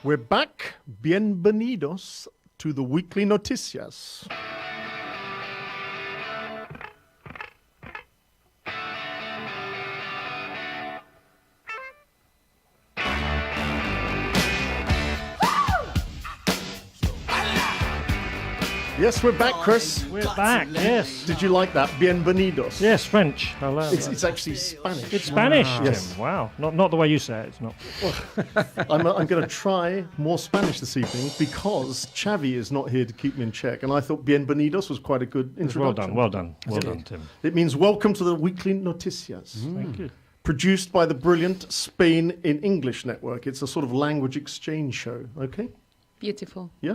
We're back. Bienvenidos to the Weekly Noticias. Yes, we're back, Chris. We're back, yes. Did you like that? Bienvenidos. Yes, French. Hello. It's actually Spanish. It's Spanish, Wow. Tim. Yes. Wow. Not the way you say it. It's not. I'm going to try more Spanish this evening because Xavi is not here to keep me in check, and I thought bienvenidos was quite a good introduction. Well done, Tim. It means welcome to the Weekly Noticias. Thank you. Produced by the brilliant Spain in English network. It's a sort of language exchange show, okay? Beautiful. Yeah.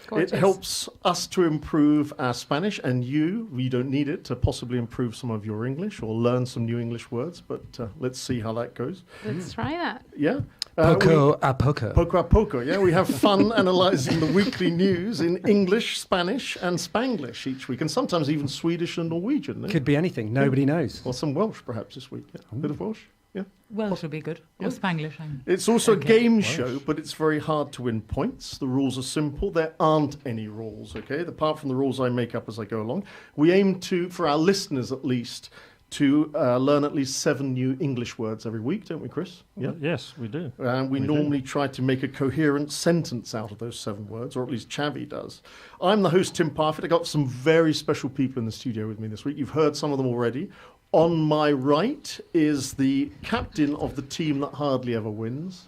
Gorgeous. It helps us to improve our Spanish, and we don't need it to possibly improve some of your English or learn some new English words, but let's see how that goes. Let's try that. Yeah. Poco a poco. Poco a poco, yeah. We have fun analysing the weekly news in English, Spanish and Spanglish each week, and sometimes even Swedish and Norwegian. Could be anything. Nobody knows. Or some Welsh perhaps this week. Yeah. A bit of Welsh. Yeah. Welsh would be good. Or Spanglish. It's also a game show, but it's very hard to win points. The rules are simple. There aren't any rules, okay? Apart from the rules I make up as I go along. We aim to, for our listeners at least, to learn at least 7 new English words every week, don't we, Chris? Yeah. Yes, we do. And we normally try to make a coherent sentence out of those 7 words, or at least Xavi does. I'm the host, Tim Parfitt. I got some very special people in the studio with me this week. You've heard some of them already. On my right is the captain of the team that hardly ever wins.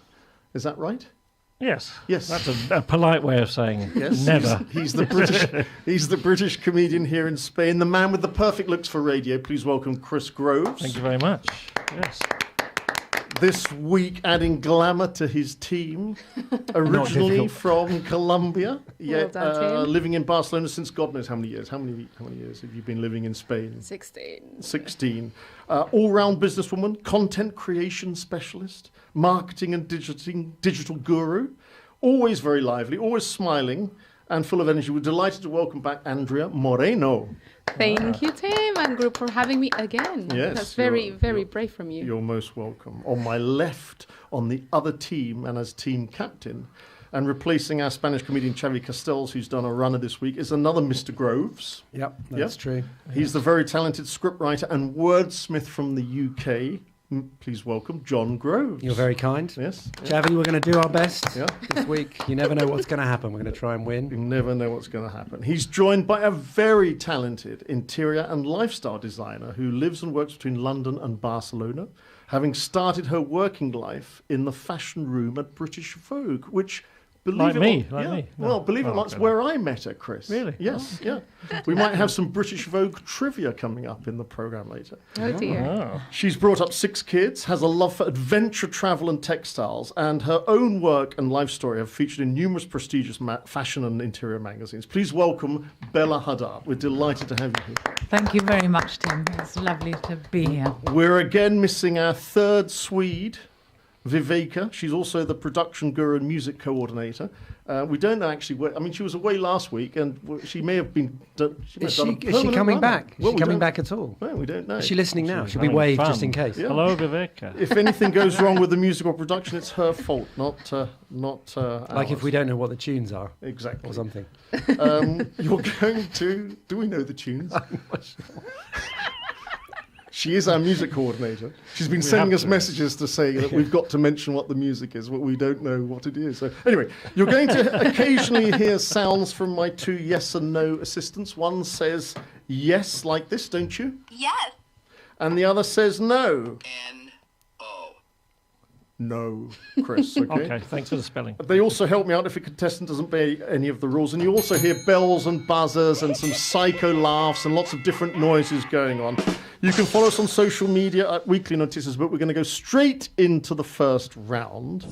Is that right? Yes. Yes. That's a polite way of saying Yes. never. He's the British comedian here in Spain. The man with the perfect looks for radio. Please welcome Chris Groves. Thank you very much. Yes. This week, adding glamour to his team, originally from Colombia, yet living in Barcelona since God knows how many years. How many years have you been living in Spain? 16. 16. All-round businesswoman, content creation specialist, marketing and digital guru, always very lively, always smiling and full of energy. We're delighted to welcome back Andrea Moreno. Thank you, Tim and group, for having me again. Yes, That's very you're brave from you. You're most welcome. On my left, on the other team and as team captain, and replacing our Spanish comedian Xavi Castells, who's done a runner this week, is another Mr. Groves. Yep, that's true. He's the very talented scriptwriter and wordsmith from the UK. Please welcome John Groves. You're very kind. Yes. Xavi, we're going to do our best Yeah. this week. You never know what's going to happen. We're going to try and win. You never know what's going to happen. He's joined by a very talented interior and lifestyle designer who lives and works between London and Barcelona, having started her working life in the fashion room at British Vogue, which... Believe me. Well, believe it or not, it's where I met her, Chris. Really? Yes, yeah. We might have some British Vogue trivia coming up in the programme later. Oh, dear. Oh. She's brought up 6 kids, has a love for adventure, travel and textiles, and her own work and life story have featured in numerous prestigious fashion and interior magazines. Please welcome Bella Huddart. We're delighted to have you here. Thank you very much, Tim. It's lovely to be here. We're again missing our 3rd Swede, Viveka. She's also the production guru and music coordinator. We don't know actually where. I mean, she was away last week, and she may have been. Is she coming back? Is she coming back at all? No, we don't know. Is she listening now? She'll be waved just in case. Yeah. Hello, Viveka. If anything goes wrong with the music or production, it's her fault, not Like if we don't know what the tunes are. Exactly. Or something. You're going to. Do we know the tunes? She is our music coordinator. She's been sending us messages to say that we've got to mention what the music is, but we don't know what it is. So anyway, you're going to occasionally hear sounds from my 2 yes and no assistants. One says yes like this, don't you? Yes. And the other says no. N-O. No, Chris, okay? Okay, thanks for the spelling. They also help me out if a contestant doesn't obey any of the rules. And you also hear bells and buzzers and some psycho laughs and lots of different noises going on. You can follow us on social media at Weekly Noticias, but we're going to go straight into the first round,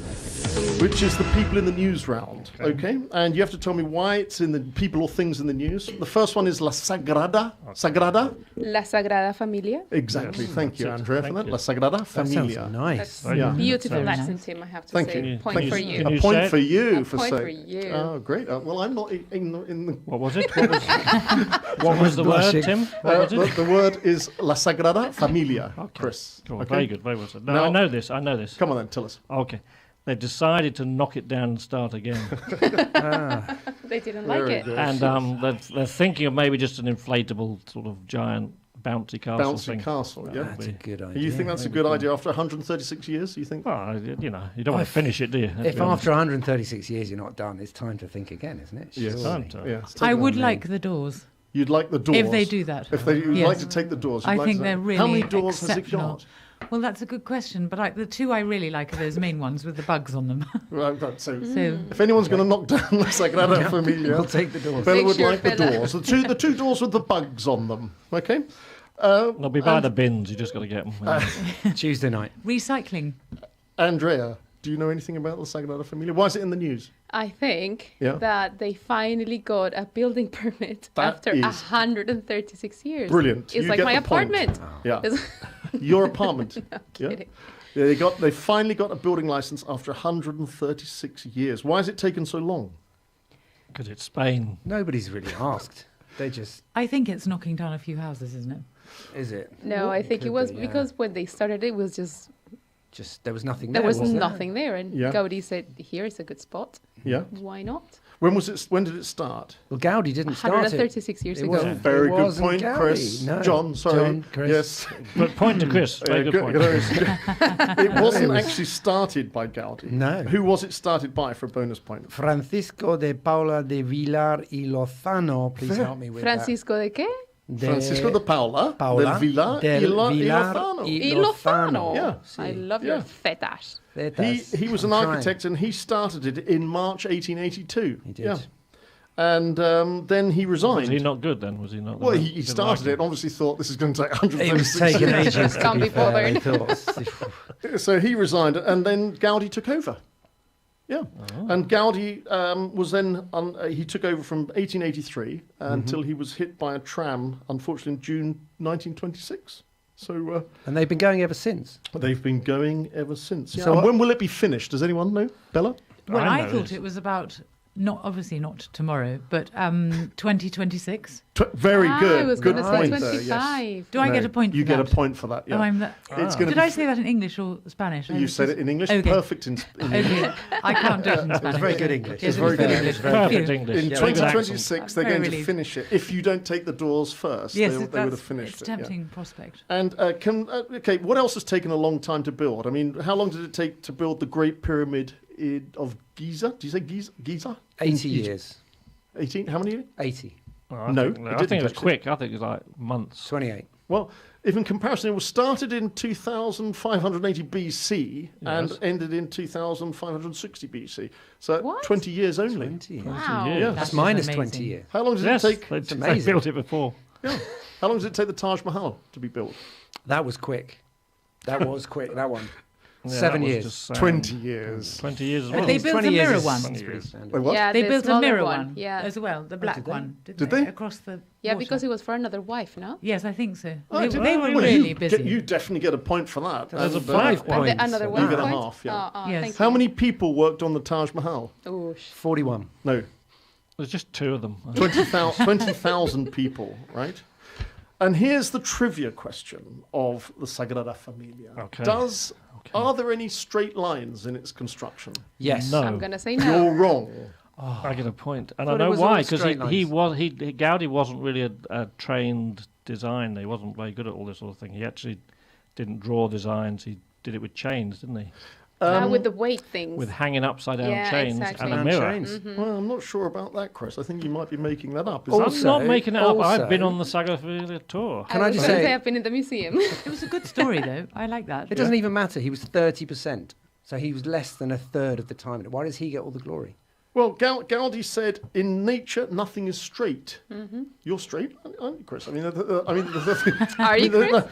which is the people in the news round, okay? And you have to tell me why it's in the people or things in the news. The first one is La Sagrada. Sagrada? La Sagrada Familia. Exactly. Yes, Thank you, that's it. Andrea, for Thank that. you. La Sagrada That Familia. sounds nice. That's Yeah. beautiful Very accent, nice. Tim, I have to Thank say. you. Point Thank for you. you. Can A you point say for you A for point saying. for you. Oh, great. Well, I'm not in the What was it? What was the blushing. word, Tim? What was it? the word is La Sagrada Familia, Okay. Chris. Cool. Okay? Very good. Very well said. No, Now- I know this. Come on then, tell us. Okay. They decided to knock it down and start again. They didn't like it. good. And they're thinking of maybe just an inflatable sort of giant bouncy castle Bouncy thing. castle, yeah. That's a good idea. You think that's a good idea after 136 years, you think? Well, you know, you don't want to finish it, do you? Let's If be honest. after 136 years you're not done, it's time to think again, isn't it? Yes. Surely. Yeah. I would like the doors. You'd like the doors. If they do that. If you'd Yes. like to take the doors. You'd I like think to- they're really How many doors has it exceptional. got? Well, that's a good question, but the two I really like are those main ones with the bugs on them. Right, so So if anyone's going to knock down the Sagrada Familia, We'll take the doors. Bella Make would sure, like the Bella. doors. The two doors with the bugs on them. Okay. They'll be by the bins. You just got to get them. Tuesday night. recycling. Andrea, do you know anything about the Sagrada Familia? Why is it in the news? I think Yeah. that they finally got a building permit That after is 136 years. Brilliant. It's You like get my the point. apartment. Yeah. It's- Your apartment. Yeah. kidding. Yeah, they finally got a building license after 136 years. Why has it taken so long? Because it's Spain. Nobody's really asked. They just, I think it's knocking down a few houses, isn't it? is it? No, I think could it was be, yeah. because when they started, it was just Just, there was nothing there there. was there? nothing there, and Yeah. Gaudi said, "Here is a good spot. Yeah. Why not?" When did it start? Well, Gaudi didn't start it. 136 years It ago. wasn't- Very it good wasn't point, Gaudi. Chris. No. John, sorry. John, Chris. Yes. But point to Chris. Very good point. It wasn't actually started by Gaudi. No. Who was it started by for a bonus point? Francisco de Paula de Villar y Lozano. Please help me with Francisco de qué? that. De Francisco de Paula, Paula del Villar del y Villar Lozano. y Y Lozano. Yeah. I Sí. love Yeah. your fetash. He was an I'm trying. architect and he started it in March 1882. He did. Yeah. And then he resigned. Was he not good then? Was he not? Well, the- he didn't started like it him? and obviously thought this is going to take It 136 was taking years. ages. to Can't be be fair, bothered. he thought. So he resigned, and then Gaudi took over. Yeah, and Gaudi was then he took over from 1883 until he was hit by a tram, unfortunately, in June 1926. So And they've been going ever since. they've been going ever since. Yeah. So And what- when will it be finished? Does anyone know, Bella? Well, I I know thought this. it was about obviously not tomorrow, but 2026. Very good. I was Good going to say point there. Yes. 25. Do I get No, a point for You that? get a point for that. Yeah. Oh, I'm the, It's gonna did be I say that in English or Spanish? You said it in English. Okay. Perfect in English. Okay, I can't do it in Spanish. very good English. Yes, It's very good fair. English. Perfect Phew. English. In Yeah, very good accent. 2026, they're Very going to relieved. finish it. If you don't take the doors first, Yes, they would have it's finished it. tempting prospect. And okay, what else has taken a long time to build? I mean, how long did it take to build the Great Pyramid of Giza? Do you say Giza? Giza? 80 Egypt. years. 18? How many? 80. Oh, I No, think, it I didn't think it was actually. quick. I think it was like months. 28. Well, if in comparison, it was started in 2580 BC and Yes. ended in 2560 BC. So What? 20 years only. 20 years. Wow. years. Yeah. That's That's minus amazing. 20 years. How long does Yes, it take? they amazing. built it before. Yeah. How long does it take the Taj Mahal to be built? That was quick. That was quick, that one. Yeah, 7 that was years. just, 20 years. 20 years as But well. they built 20 a years mirror is- one. is pretty Wait, standard. Wait, what? Yeah, They the built a smaller mirror one. one Yeah. as well, the black did they? one. Didn't Did they? Across the Yeah, water. because it was for another wife, no? Yes, I think so. Oh, They, did they they? were Well, really you busy. you definitely get a point for that. There's a And, five And points. another Leave one it a point? half, yeah. Yes. Thank How you. many people worked on the Taj Mahal? Oosh. 41. No, There's just two of them. 20,000 people, right? And here's the trivia question of the Sagrada Familia. Okay. Are there any straight lines in its construction? Yes. No. I'm going to say You're no. wrong. I get a point, and I Thought it know was why. all Because straight he lines. Gaudi wasn't really a trained designer. He wasn't very good at all this sort of thing. He actually didn't draw designs. He did it with chains, didn't he? With the weight things. With hanging upside down Yeah, chains exactly. and a And mirror. chains. Well, I'm not sure about that, Chris. I think you might be making that up. Is I'm that- Also- not making it up. I've been also- on the Saga Familia tour. Can I was just gonna say- I've been in the museum. It was a good story, though. I like that. It doesn't even matter. He was 30%. So he was less than a third of the time. Why does he get all the glory? Well, Gaudi said, "In nature, nothing is straight." You're straight, aren't you, Chris? I mean, Are you, Chris?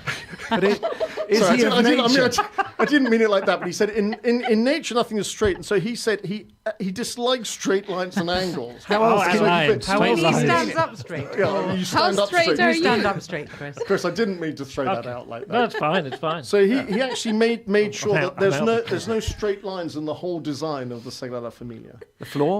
But it, is Sorry, he of nature? I didn't mean it like that, but he said, "In nature, nothing is straight," and so he said he dislikes straight lines and angles. How Oh, else and can you lines. fit- How Well, else he lines. stands up straight. Yeah, you stand up straight straight. are You you? stand up straight, Chris. Chris, I didn't mean to throw that out like that. No, it's fine. It's fine. So he actually made sure I'm that out. there's no straight lines in the whole design of the Sagrada Familia. The floor?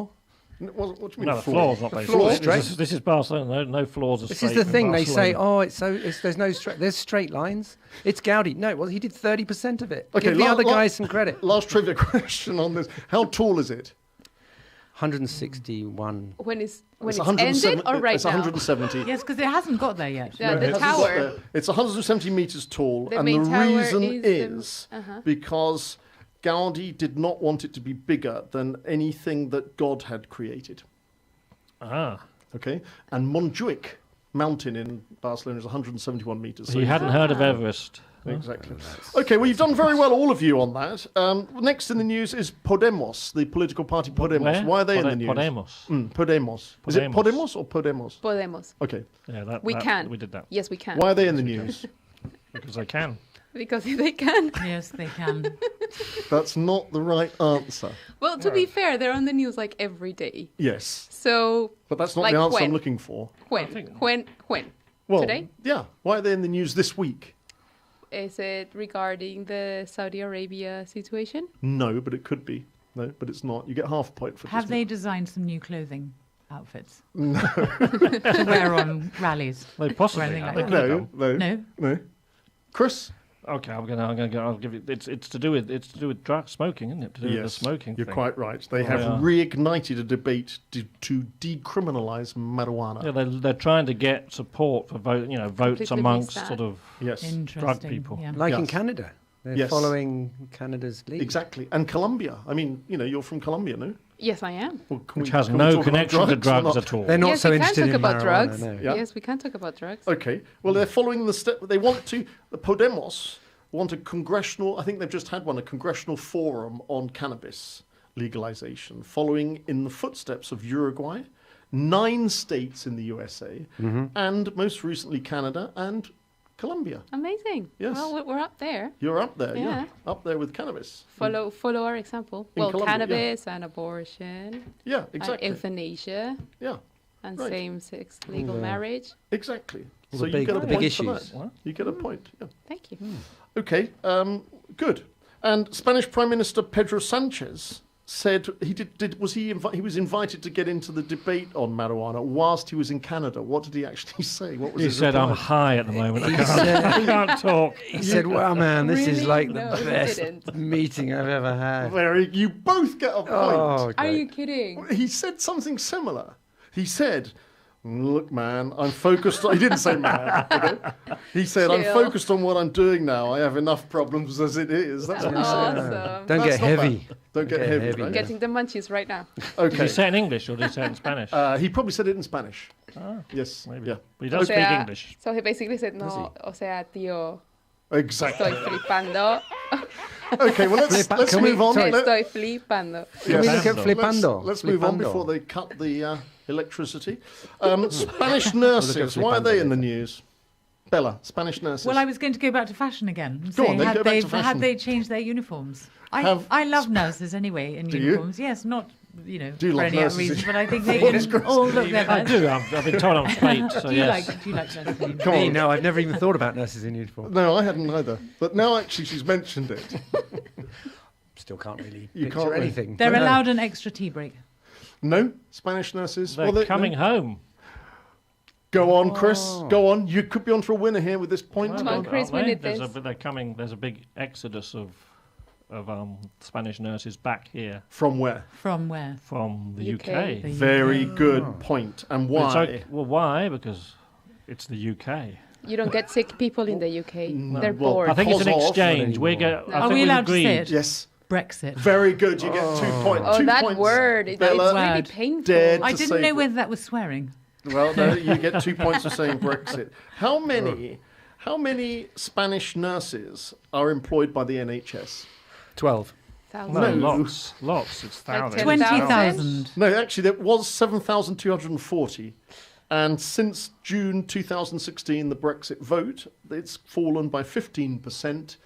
What do you mean No, the floor's not The very floor? straight. This is Barcelona. No floors are This straight. is the in thing. They say, Barcelona. there's no straight. There's straight lines. It's Gaudi. No, well, he did 30% of it. Okay, Give the other guys some credit. Last trivia question on this. How tall is it? 161. When it's 107 ended or right It's now? 170. Yes, because it hasn't got there yet. Yeah, No, the it hasn't got tower. there. It's 170 meters tall, The and main the tower reason is because Gaudi did not want it to be bigger than anything that God had created. Ah. Okay, and Montjuic mountain in Barcelona is 171 meters. So you hadn't heard of Everest. Exactly. Okay, well, you've done very well, all of you, on that. Next in the news is Podemos, the political party Podemos. Where? Why are they in the news? Podemos. Podemos. Is it Podemos. Podemos or Podemos? Podemos. Okay. Yeah, We can. We did that Yes, we can. Why are they in the news? because they can. Because they can. Yes, they can. That's not the right answer. Well, to be fair, they're on the news like every day. Yes. So But that's not Like the answer when? I'm looking for. when? Well, Today? Yeah. Why are they in the news this week? Is it regarding the Saudi Arabia situation? No, but it could be. No, but it's not. You get half a point for Have this. they designed some new clothing outfits? No. To wear on rallies? They possibly anything have. like They that. could No, have no, No? no. Chris? Okay, I'll give you. It's to do with drug smoking, isn't it? To do with the smoking. You're thing. quite right. They Oh, have they are. reignited a debate to decriminalise marijuana. Yeah, they're trying to get support for votes Completely amongst missed that. sort of Yes, Interesting. people. Yeah. Like in Yes. Canada. They're Yes. following Canada's lead. exactly. And Colombia. I mean, you're from Colombia, no? Yes, I am. Well, can which we- has can we no talk about connection to or drugs not? at all. They're not yes, so we can interested talk in about marijuana, drugs. no. Yeah. Yes, we can talk about drugs. Okay. Well, they're following the step. They want to. The Podemos want a congressional. I think they've just had one. A congressional forum on cannabis legalization, following in the footsteps of Uruguay, 9 states in the USA, and most recently Canada and Colombia. Amazing. Yes. Well, we're up there. You're up there, yeah. Yeah. Up there with cannabis. Follow our example. In Well, Colombia, yeah. cannabis and abortion, Yeah, exactly. and euthanasia, Yeah, and Right. same-sex legal marriage. exactly. All So the you big- get a the point big for issues. that. You get a point. Yeah. Thank you. Okay, good. And Spanish Prime Minister Pedro Sanchez said he was invited to get into the debate on marijuana whilst he was in Canada. What did he actually say? What was He his said, reply? "I'm high at the moment. I He can't, said- I can't talk." He said, "Wow, man, this is Really? like the No, he best didn't. meeting I've ever had." You both get a point. Oh, Are great. you kidding? He said something similar. He said, "Look, man, I'm focused on..." He didn't say man. Okay? He said, "I'm Chill. focused on what I'm doing now. I have enough problems as it is." That's what he said. Awesome. Don't That's get not heavy. bad. Don't get heavy. Right? Getting the munchies right now. Did Okay. he say it in English or did he say it in Spanish? He probably said it in Spanish. Yes. Maybe. Yeah. But he does speak English. So he basically said, no, o sea, tío, Exactly. estoy flipando. Okay, well, let's Can we- move on. sorry. Let- Estoy flipando. Can we look at Flipando. flipando? Let's move on Flipando. before they cut the electricity. Spanish nurses, why are they in the news? Bella, Spanish nurses. Well, I was going to go back to fashion again and Go say, on, then, go back to fashion. had they changed their uniforms? Have- I love nurses anyway in Do you? uniforms. Yes, not Do you for love any other nurses? reason, but I think they can all look their I best. do. I've been told I'm straight, so Do you yes. like nurses in uniforms? Come Me, on. no, I've never even thought about nurses in uniform. No, I hadn't either. But now actually she's mentioned it. Still can't really You picture can't really- anything. They're No. allowed an extra tea break. No? Spanish nurses? They're Well, coming home. Go on, Chris. Go on. You could be on for a winner here with this point. Come Go on, on. Chris, Aren't win they? it this. They're coming. There's a big exodus of Spanish nurses back here From where? From where? from the UK. UK. The Very good point. And But it's why? okay- well, why? Because it's the UK. You don't get sick people in the UK. They're well, bored. I think it's an Because of- exchange. We get. No. I Are think we we've allowed to say agreed. it? Yes. Brexit. Very good. You get 2 points. Oh, 2 that points. word. It's Bella really Word. painful. dared I to didn't say know whether that was swearing. Well, no, you get 2 points for saying Brexit. How many Spanish nurses are employed by the NHS? 12. Thousands. No, No. lots. It's Like thousands. 20,000. No, actually, there was 7,240. And since June 2016, the Brexit vote, it's fallen by 15%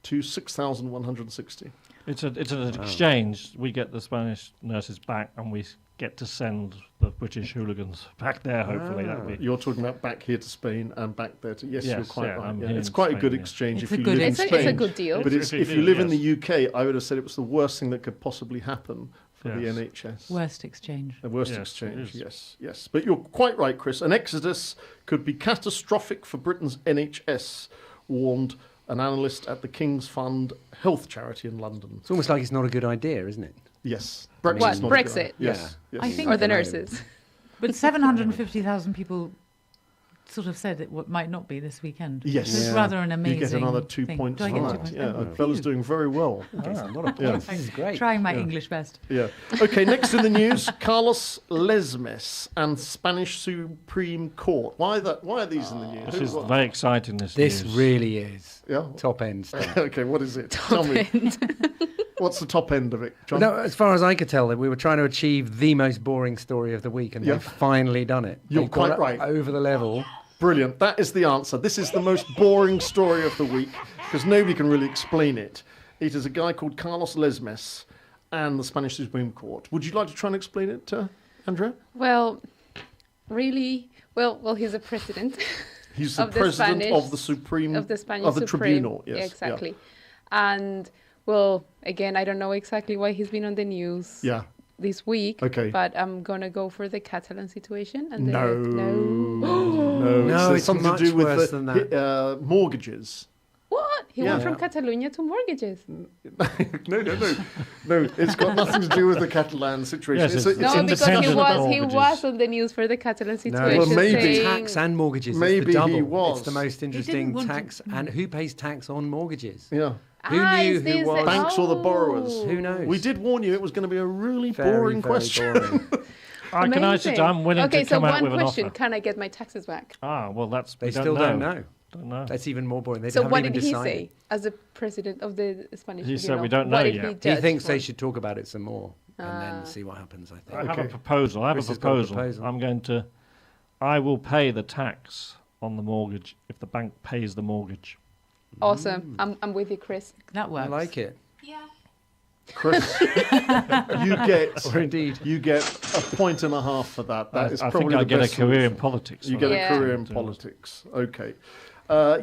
to 6,160. It's an exchange. We get the Spanish nurses back, and we get to send the British hooligans back there. Hopefully, that we. You're talking about back here to Spain and back there to... Yes, Yes, you're quite yeah, right. I'm Yeah. here It's in quite a Spain, good yeah. exchange It's if a you good live in It's a Spain. good deal. But If you if do, you live in yes. the UK, I would have said it was the worst thing that could possibly happen for the Yes. NHS. Worst exchange. The worst Yes, it exchange, is. yes, yes. But you're quite right, Chris. An exodus could be catastrophic for Britain's NHS, warned an analyst at the King's Fund health charity in London. It's almost like it's not a good idea, isn't it? Yes. What, not a good Brexit? idea. Yes. yes. I think- Or the No. nurses? But 750,000 people sort of said it might not be this weekend. Yes. It's Yeah. rather an amazing You get another 2 thing. points Do I for get 2 that. points? Yeah, Oh, Bella's doing very well. It's a lot of Yeah. points. This is great. Trying my Yeah. English best. Yeah. Okay, next in the news, Carlos Lesmes and Spanish Supreme Court. Why are these in the news? This is What- very exciting. This This news. really is Yeah. top end stuff. Okay, what is it? Tell me. What's the top end of it, John? No, as far as I could tell, we were trying to achieve the most boring story of the week, and Yeah. they've finally done it. You're They've got quite it right. Over the level. Brilliant. That is the answer. This is the most boring story of the week because nobody can really explain it. It is a guy called Carlos Lesmes and the Spanish Supreme Court. Would you like to try and explain it, Andrea? Well, really? Well, he's a president He's the Of the president Spanish- of the Supreme of the Spanish of the Supreme. tribunal. Yes, Yeah, exactly. And, well, again, I don't know exactly why he's been on the news Yeah. this week. Okay. But I'm going to go for the Catalan situation. And the, No. No. No, it's something much to do with worse the than that. mortgages. What? He Yeah. went from Catalonia to mortgages. No. It's got nothing to do with the Catalan situation. Yes, it's No, because independent he mortgages. was on the news for the Catalan No, situation. Well, maybe- saying, tax and mortgages. Maybe it's the double. he was. It's the most interesting want to- tax. And who pays tax on mortgages? Yeah. Who knew is who this was- Banks or the borrowers? Who knows? We did warn you it was going to be a really Very, boring very question. boring. Can I say Amazing. I'm willing okay, to come so out one with an question. offer? Can I get my taxes back? Well, that's They we still don't know. Don't know. That's even more boring. They So haven't what even did he decided. say as the president of the Spanish He said tribunal? we don't know What did yet. He, He judge thinks they for? should talk about it some more and then see what happens, I I think. have Okay. a proposal. Chris has got a proposal. I will pay the tax on the mortgage if the bank pays the mortgage. Awesome. I'm with you, Chris. That I works. like it. Chris, you Or indeed. get a point and a half for that. That is I probably think I the get a best career solution. in politics. You for get that. Yeah. a career in So- politics. Okay.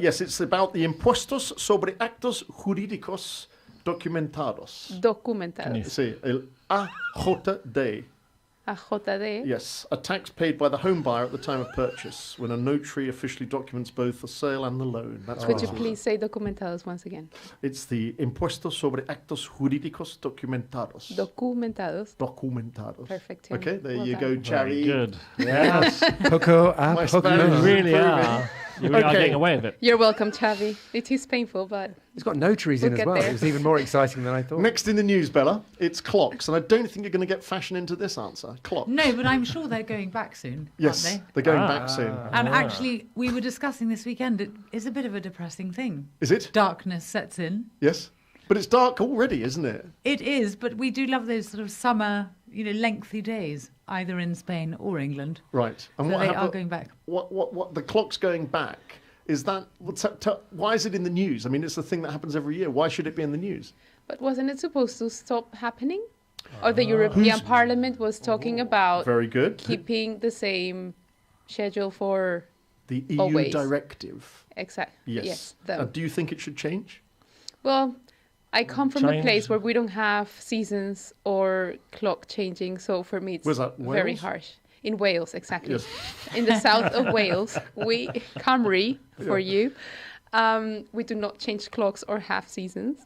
Yes, it's about the impuestos sobre actos jurídicos documentados. Documentados. Sí, el AJD. AJD. Yes, a tax paid by the home buyer at the time of purchase when a notary officially documents both the sale and the loan. That's Could what you it is. please say documentados once again? It's the impuestos sobre actos jurídicos documentados. Documentados. Documentados. Perfect. Tim. Okay, there Well you done. go, Very Charlie. good. Yes. Poco a My poco. Spanish You is really improving. are. You really are Okay. getting away with it. You're welcome, Chavi. It is painful, but It's got notaries We'll in as get well. there. It was even more exciting than I thought. Next in the news, Bella, it's clocks, and I don't think you're going to get fashion into this answer. Clocks. No, but I'm sure they're going back soon, Yes, aren't they? they're going back soon. And actually, we were discussing this weekend, it is a bit of a depressing thing. Is it? Darkness sets in. Yes. But it's dark already, isn't it? It is, but we do love those sort of summer, lengthy days, either in Spain or England. Right. And So what they happened? are going back. What the clock's going back? Is that why is it in the news? I mean, it's the thing that happens every year. Why should it be in the news? But wasn't it supposed to stop happening? Or the European Parliament was talking about Very good. keeping the same schedule for The EU always. directive. Yes. Yes. Though. Do you think it should change? Well, I come from a Change. place where we don't have seasons or clock changing, so for me it's Was that very Wales? harsh. In Wales, exactly. Yes. In the south of Wales, Cymru, for you, we do not change clocks or have seasons.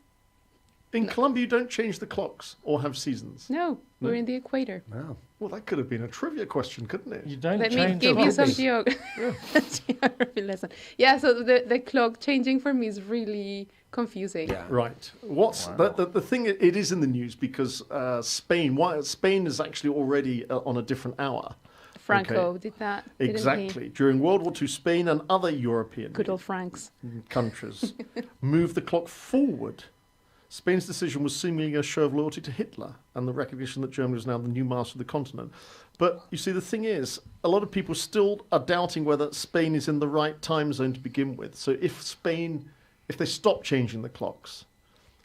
In Colombia, you don't change the clocks or have seasons. No, we're in the equator. Wow. Well, that could have been a trivia question, couldn't it? You don't Let me change give the you some rugby. geography lesson. Yeah, so the clock changing for me is really confusing. Yeah. Right. What's the thing? It is in the news because Spain is actually already on a different hour. Franco did that, didn't Exactly. During World War II, Spain and other he? European Good old Franks. countries moved the clock forward. Spain's decision was seemingly a show of loyalty to Hitler and the recognition that Germany was now the new master of the continent. But you see, the thing is, a lot of people still are doubting whether Spain is in the right time zone to begin with. So if they stop changing the clocks,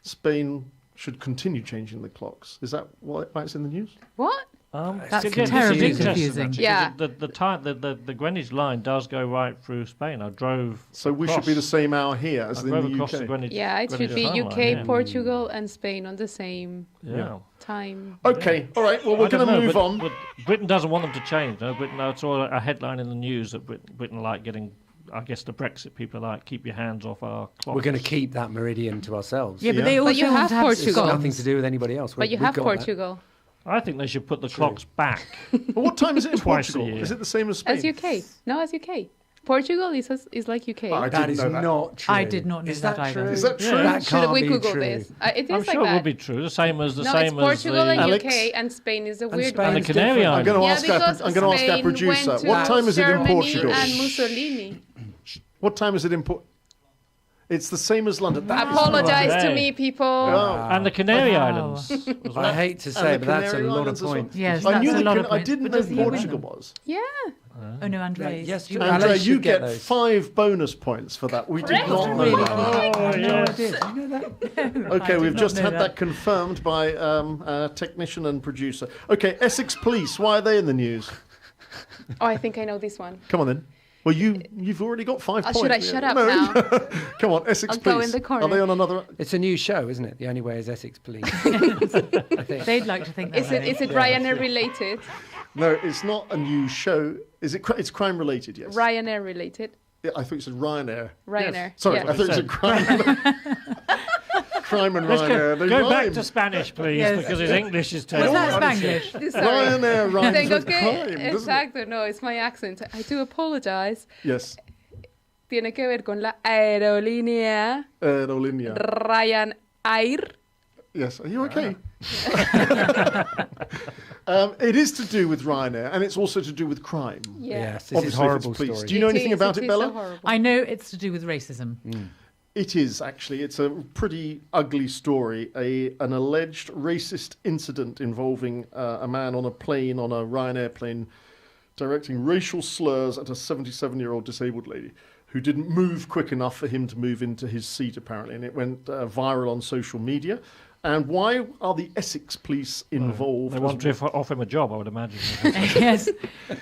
Spain should continue changing the clocks. Is that why it's in the news? What? That's again, this is terribly interesting, confusing. actually, Yeah. because the Greenwich line does go right through Spain. I drove. So we should be the same hour here as I in drove the across UK. the Greenwich. Yeah, it should Greenwich be Time UK, line, yeah. Portugal, and Spain on the same Yeah. time. Okay, all right. Well, we're I don't going to know, move but- on. But Britain doesn't want them to change. No, Britain. I saw a headline in the news that Britain like getting. I guess the Brexit people are like keep your hands off our clocks. We're going to keep that meridian to ourselves. Yeah, but Yeah. they also But you want have to have Portugal. It's got scones. nothing to do with anybody else. But you We've have got that. Portugal. I think they should put the clocks back. Well, what time is it in Twice a Portugal? year. Is it the same as Spain? As UK. No, as UK. Portugal is like UK. I That didn't is know that. not true. I did not know Is that that either. true? Is that true? That Should can't we be Google true. this? It is I'm like sure that. it would be true. The same as No, it's Portugal the, and Alex? UK, and Spain is a weird Spain one. and is the Canary different. I'm going Islands. to Yeah, ask our, because I'm going to ask our Spain producer. went to What time is it in Germany Portugal? And Mussolini. What time is it in Portugal? It's the same as London. That is Apologize right. to me, people. Oh. And the Canary Wow. Islands. as well. I hate to And say, the but that's a Canary lot of Islands as well. points. Yes, I that's knew a the lot of I points. didn't But know doesn't he have Portugal them? was. Yeah. Oh no, Andrea. Yes, do you- you- Alex Andrea, should you get get those. 5 bonus points for that. We did not know Really? that. Oh, No, I yes. did. You know that? Okay, I we've did just not had know that confirmed by technician and producer. Okay, Essex Police, why are they in the news? Oh, I think I know this one. Come on then. Well, you've already got 5 points. Should I shut up No, now? Come on, Essex I'll Police. go in the corner. Are they on another? It's a new show, isn't it? The Only Way is Essex Police. I think. They'd like to think that. Is it Ryanair related? No, it's not a new show. Is it? It's crime related, yes. Ryanair related. Yeah, I thought you said Ryanair. Ryanair. Sorry, yeah. I thought you said crime. Crime and Let's Ryanair. They go back rhyme. to Spanish, please, Yes. because his English is Was terrible. that Spanglish? Sorry. Ryanair rhymes Tengo with crime, que, doesn't it? exacto, no, it's my accent. I do apologize. Yes. Tiene que ver con la aerolínea Aerolínea. Ryanair. Yes. Are you okay? It is to do with Ryanair, and it's also to do with crime. Yeah. Yes, this is Obviously, if horrible it's police. story. Do you know anything is, about it, is Bella? so horrible. I know it's to do with racism. It is actually. It's a pretty ugly story. An alleged racist incident involving a man on a plane, on a Ryanair plane, directing racial slurs at a 77-year-old disabled lady who didn't move quick enough for him to move into his seat, apparently. And it went viral on social media. And why are the Essex police involved? They want to offer him a job, I would imagine. Yes.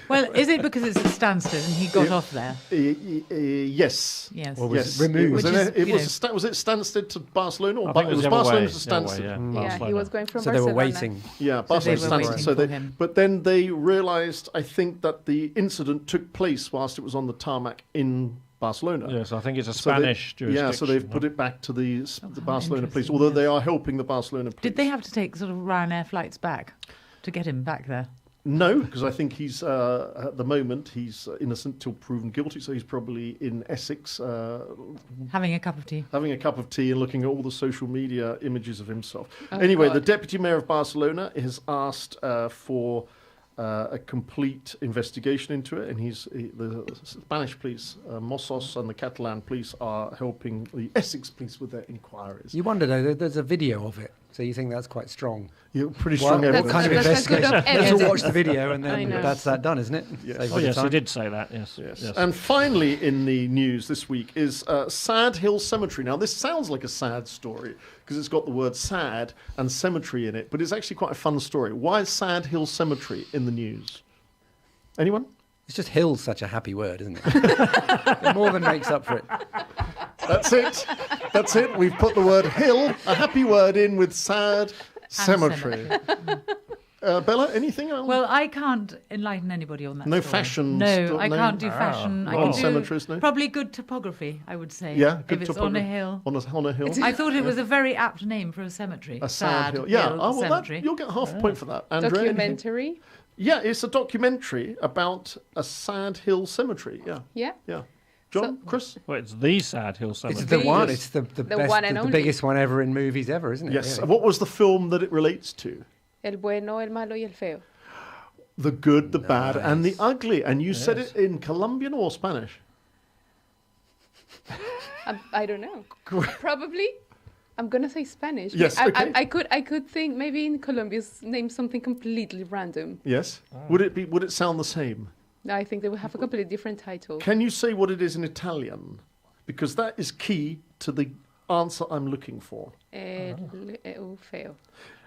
Well, is it because it's at Stansted and he got off there? Yes. Yes. Or was Yes, it removed? Which was it Stansted to Barcelona, or I think it was the other Barcelona way, to the other way, Stansted? yeah. Yeah, he Barcelona. was going from So they were Barcelona. waiting. Yeah, they Barcelona were to waiting Stansted. So for they, him. but then they realised, I think, that the incident took place whilst it was on the tarmac in Barcelona. Yes, I think it's a So they- Spanish jurisdiction. Yeah, so they've put it back to the Barcelona police, although they are helping the Barcelona police. Did they have to take sort of Ryanair flights back to get him back there? No, because I think he's at the moment he's innocent till proven guilty, so he's probably in Essex Having a cup of tea. having a cup of tea and looking at all the social media images of himself. Oh, Anyway, God. the deputy mayor of Barcelona has asked for a complete investigation into it, and the Spanish police, Mossos, and the Catalan police are helping the Essex police with their inquiries. You wonder, though, there's a video of it, so you think that's quite strong. You're pretty What, strong what evidence. kind of That's a good investigation? Let's all evidence. watch the video, and I then know. that's that done, isn't it? Yes. Save Oh, us yes, he time. did say that, yes. Yes. And finally, in the news this week is Sad Hill Cemetery. Now, this sounds like a sad story because it's got the word sad and cemetery in it, but it's actually quite a fun story. Why is Sad Hill Cemetery in the news? Anyone? It's just hill's such a happy word, isn't it? It more than makes up for it. That's it. That's it. We've put the word hill, a happy word, in with sad cemetery. Bella, anything else? Well, I can't enlighten anybody on that. No story. fashion No, sto- I no- can't do fashion. I On can do cemeteries, no? probably good topography, I would say. Yeah, good if it's on a topography. hill. On a hill. I thought it was a very apt name for a cemetery. A sad hill. Yeah, Hill oh, well, Cemetery. you'll get half a point for that. Andrea, anything? Documentary. Yeah, it's a documentary about a Sad Hill Cemetery. Yeah, Yeah. yeah. John, Chris? Well, it's the Sad Hill Cemetery. It's the one. Yes. It's the The best, one and the only. biggest one ever in movies ever, isn't it? Yes. really? What was the film that it relates to? El bueno, el malo y el feo. The good, the bad, and the ugly. And you said Yes. it in Colombian or Spanish? I don't know. Probably. I'm gonna say Spanish. Yes, okay. I could think maybe in Colombia's name something completely random. Yes. Would it sound the same? No, I think they would have a completely different title. Can you say what it is in Italian? Because that is key to the answer I'm looking for. El feo.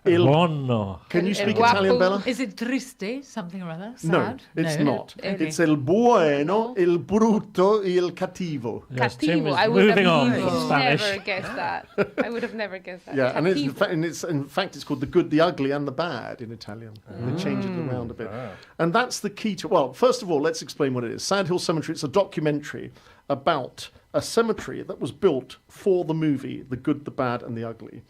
Buono. Can you speak guapo. Italian, Bella? Is it triste, something or other? No, Sad? it's No. not. Okay. It's il buono, il brutto, il cattivo. Yes, Tim Cattivo. is I would moving have on Cattivo. from Spanish. never guessed that. I would have never guessed that. Yeah, and Cattivo. in fact, it's called the good, the ugly, and the bad in Italian. They change it around a bit. And that's the key to... Well, first of all, let's explain what it is. Sandhill Cemetery, it's a documentary about a cemetery that was built for the movie The Good, the Bad, and the Ugly.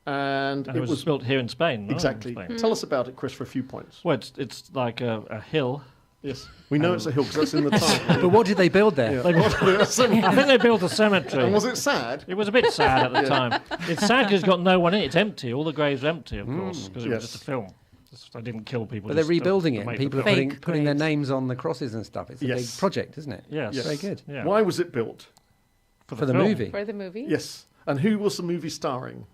And And it was built here in Spain. no? Exactly. In Spain. Tell us about it, Chris, for a few points. Well, it's like a hill. Yes. We know it's a hill because that's in the title. But what did they build there? Yeah. I think they built a cemetery. And was it sad? It was a bit sad at the time. It's sad because it's got no one in it. It's empty. All the graves are empty, of course, because it was Yes. just a film. They didn't kill people. But they're just to rebuilding it. make People the are film. putting their graves. names on the crosses and stuff. It's a Yes. big project, isn't it? Yes. Yes. Very good. Yeah. Why was it built? For the film. movie. For the movie? Yes. And who was the movie starring?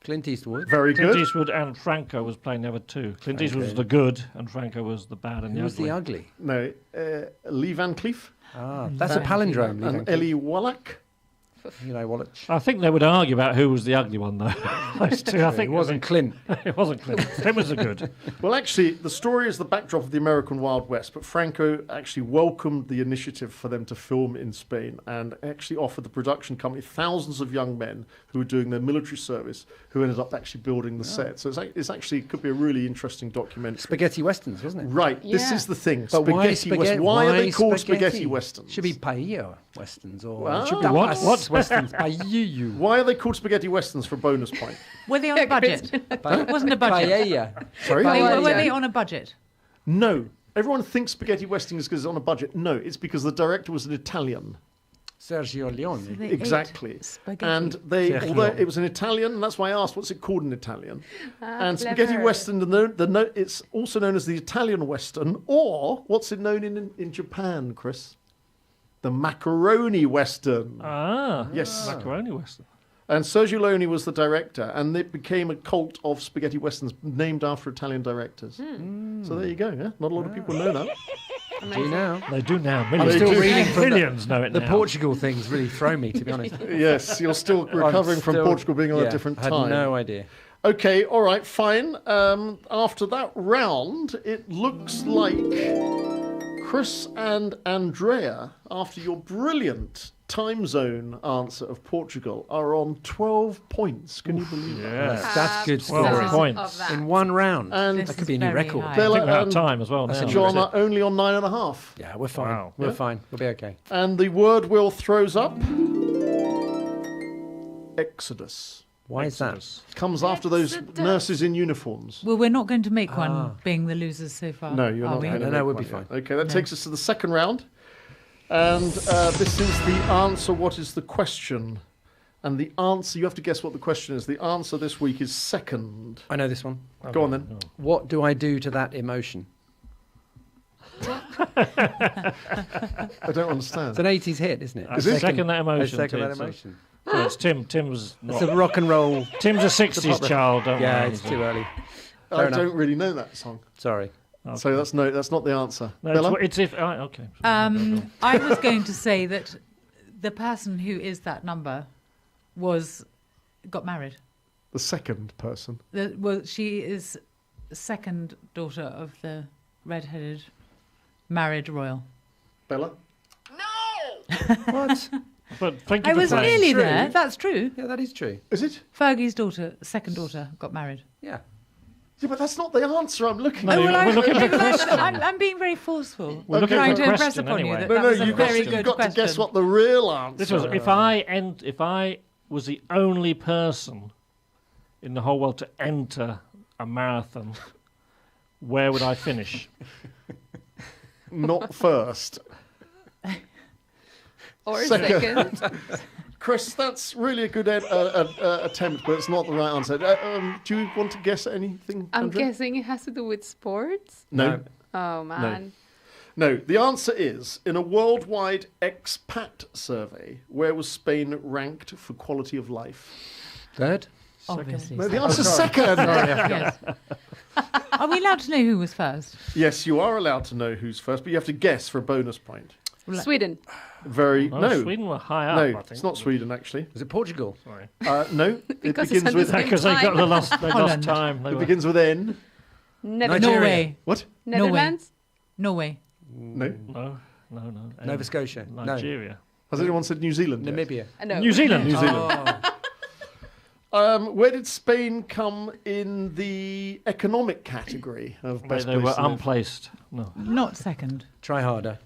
Clint Eastwood. Very Clint good. Eastwood and Franco was playing the other two. Clint Eastwood was Okay. the good, and Franco was the bad and Who the was ugly. the ugly? No, Lee Van Cleef That's a palindrome. and Ellie Wallach. You know, Wallach. I think they would argue about who was the ugly one, though. Those two, I think It wasn't Clint. it wasn't Clint. Clint was the good. Well, actually, the story is the backdrop of the American Wild West, but Franco actually welcomed the initiative for them to film in Spain and actually offered the production company thousands of young men who were doing their military service who ended up actually building the set. So it's actually could be a really interesting documentary. Spaghetti westerns, wasn't it? Right, this Yeah. is the thing. But why West- Why are they called spaghetti westerns? Should be paella westerns or Wow. should be What? tapas What? westerns. Paella. Why are they called spaghetti westerns for a bonus point? Were they on a budget? It wasn't a budget. Paella. Sorry? Paella. Were they on a budget? No. Everyone thinks spaghetti western is because it's on a budget. No, it's because the director was an Italian. Sergio Leone. They Exactly. ate spaghetti. And they, Sergio. although it was an Italian, and that's why I asked, what's it called in Italian? And spaghetti clever. western, it's also known as the Italian western, or what's it known in Japan, Chris? The macaroni western. Yes. Macaroni western. And Sergio Leone was the director, and it became a cult of spaghetti westerns named after Italian directors. So there you go. Yeah? Not a lot of people know that. Do you now? They do now. They Millions, do. reading from millions know it The now. Portugal thing's really thrown me, to be honest. Yes, you're still recovering from Portugal being on a different I had time. no idea. Okay, all right, fine. After that round, it looks like Chris and Andrea, after your brilliant time zone answer of Portugal, are on 12 points. Can you believe that? Yeah. That's good 12 scoring. points. Of that. In one round. And This that could is be a new very record. high. I Bella think we're out of and time as well now. John are only on 9.5. Yeah, we're fine. Wow. We're Yeah. fine. We'll be okay. And the word Will throws up Exodus. Why is that? Exodus. Comes after those Exodus. nurses in uniforms. Well, we're not going to make one being the losers so far. No, you're are not we? going to No, make we'll one be yet. fine. Okay, that No. takes us to the second round. And this is the answer. What is the question? And the answer, you have to guess what the question is. The answer this week is second. I know this one. Go on then. What do I do to that emotion? I don't understand. It's an 80s hit, isn't it? I second that I emotion. second that Tim, so- emotion. So it's Tim. Tim's It's not. a rock and roll. Tim's a 60s child. Don't Yeah, worry. it's too early. I Fair enough. don't really know that song. Sorry. Okay. So that's not the answer. No, Bella? it's if. Okay. I was going to say that the person who is that number got married. The second person. She is second daughter of the red-headed married royal. Bella? What? But thank you I for was playing. nearly True. there. That's true. Yeah, that is true. Is it? Fergie's daughter, second daughter, got married. Yeah. Yeah, but that's not the answer I'm looking No, at. you- we're looking for the question. I'm being very forceful. We're looking trying for to a impress question upon anyway. you that No, that no, was a you've got, very to, good you've got to question. guess what the real answer This was if I was the only person in the whole world to enter a marathon, where would I finish? Not first. Or Second. second. Chris, that's really a good attempt, but it's not the right answer. Do you want to guess anything, I'm Andrea? guessing it has to do with sports. No. Oh man. No, the answer is, in a worldwide expat survey, where was Spain ranked for quality of life? Third? Obviously. No, the answer's second. Yes. Are we allowed to know who was first? Yes, you are allowed to know who's first, but you have to guess for a bonus point. Sweden. No. Sweden were high up, No, I think. it's not Sweden, actually. Was it Portugal? Sorry. No, it Because it's begins on the with... same Because they got the lost Holland. time. They It were- begins with N. Netherlands. Norway. What? Netherlands. Norway. No. No. Nova Scotia. Nigeria. Has anyone said New Zealand No. yet? Namibia. No. New Zealand. New Zealand. Oh. Where did Spain come in the economic category of best They place were to live? unplaced. No. Not second. Try harder.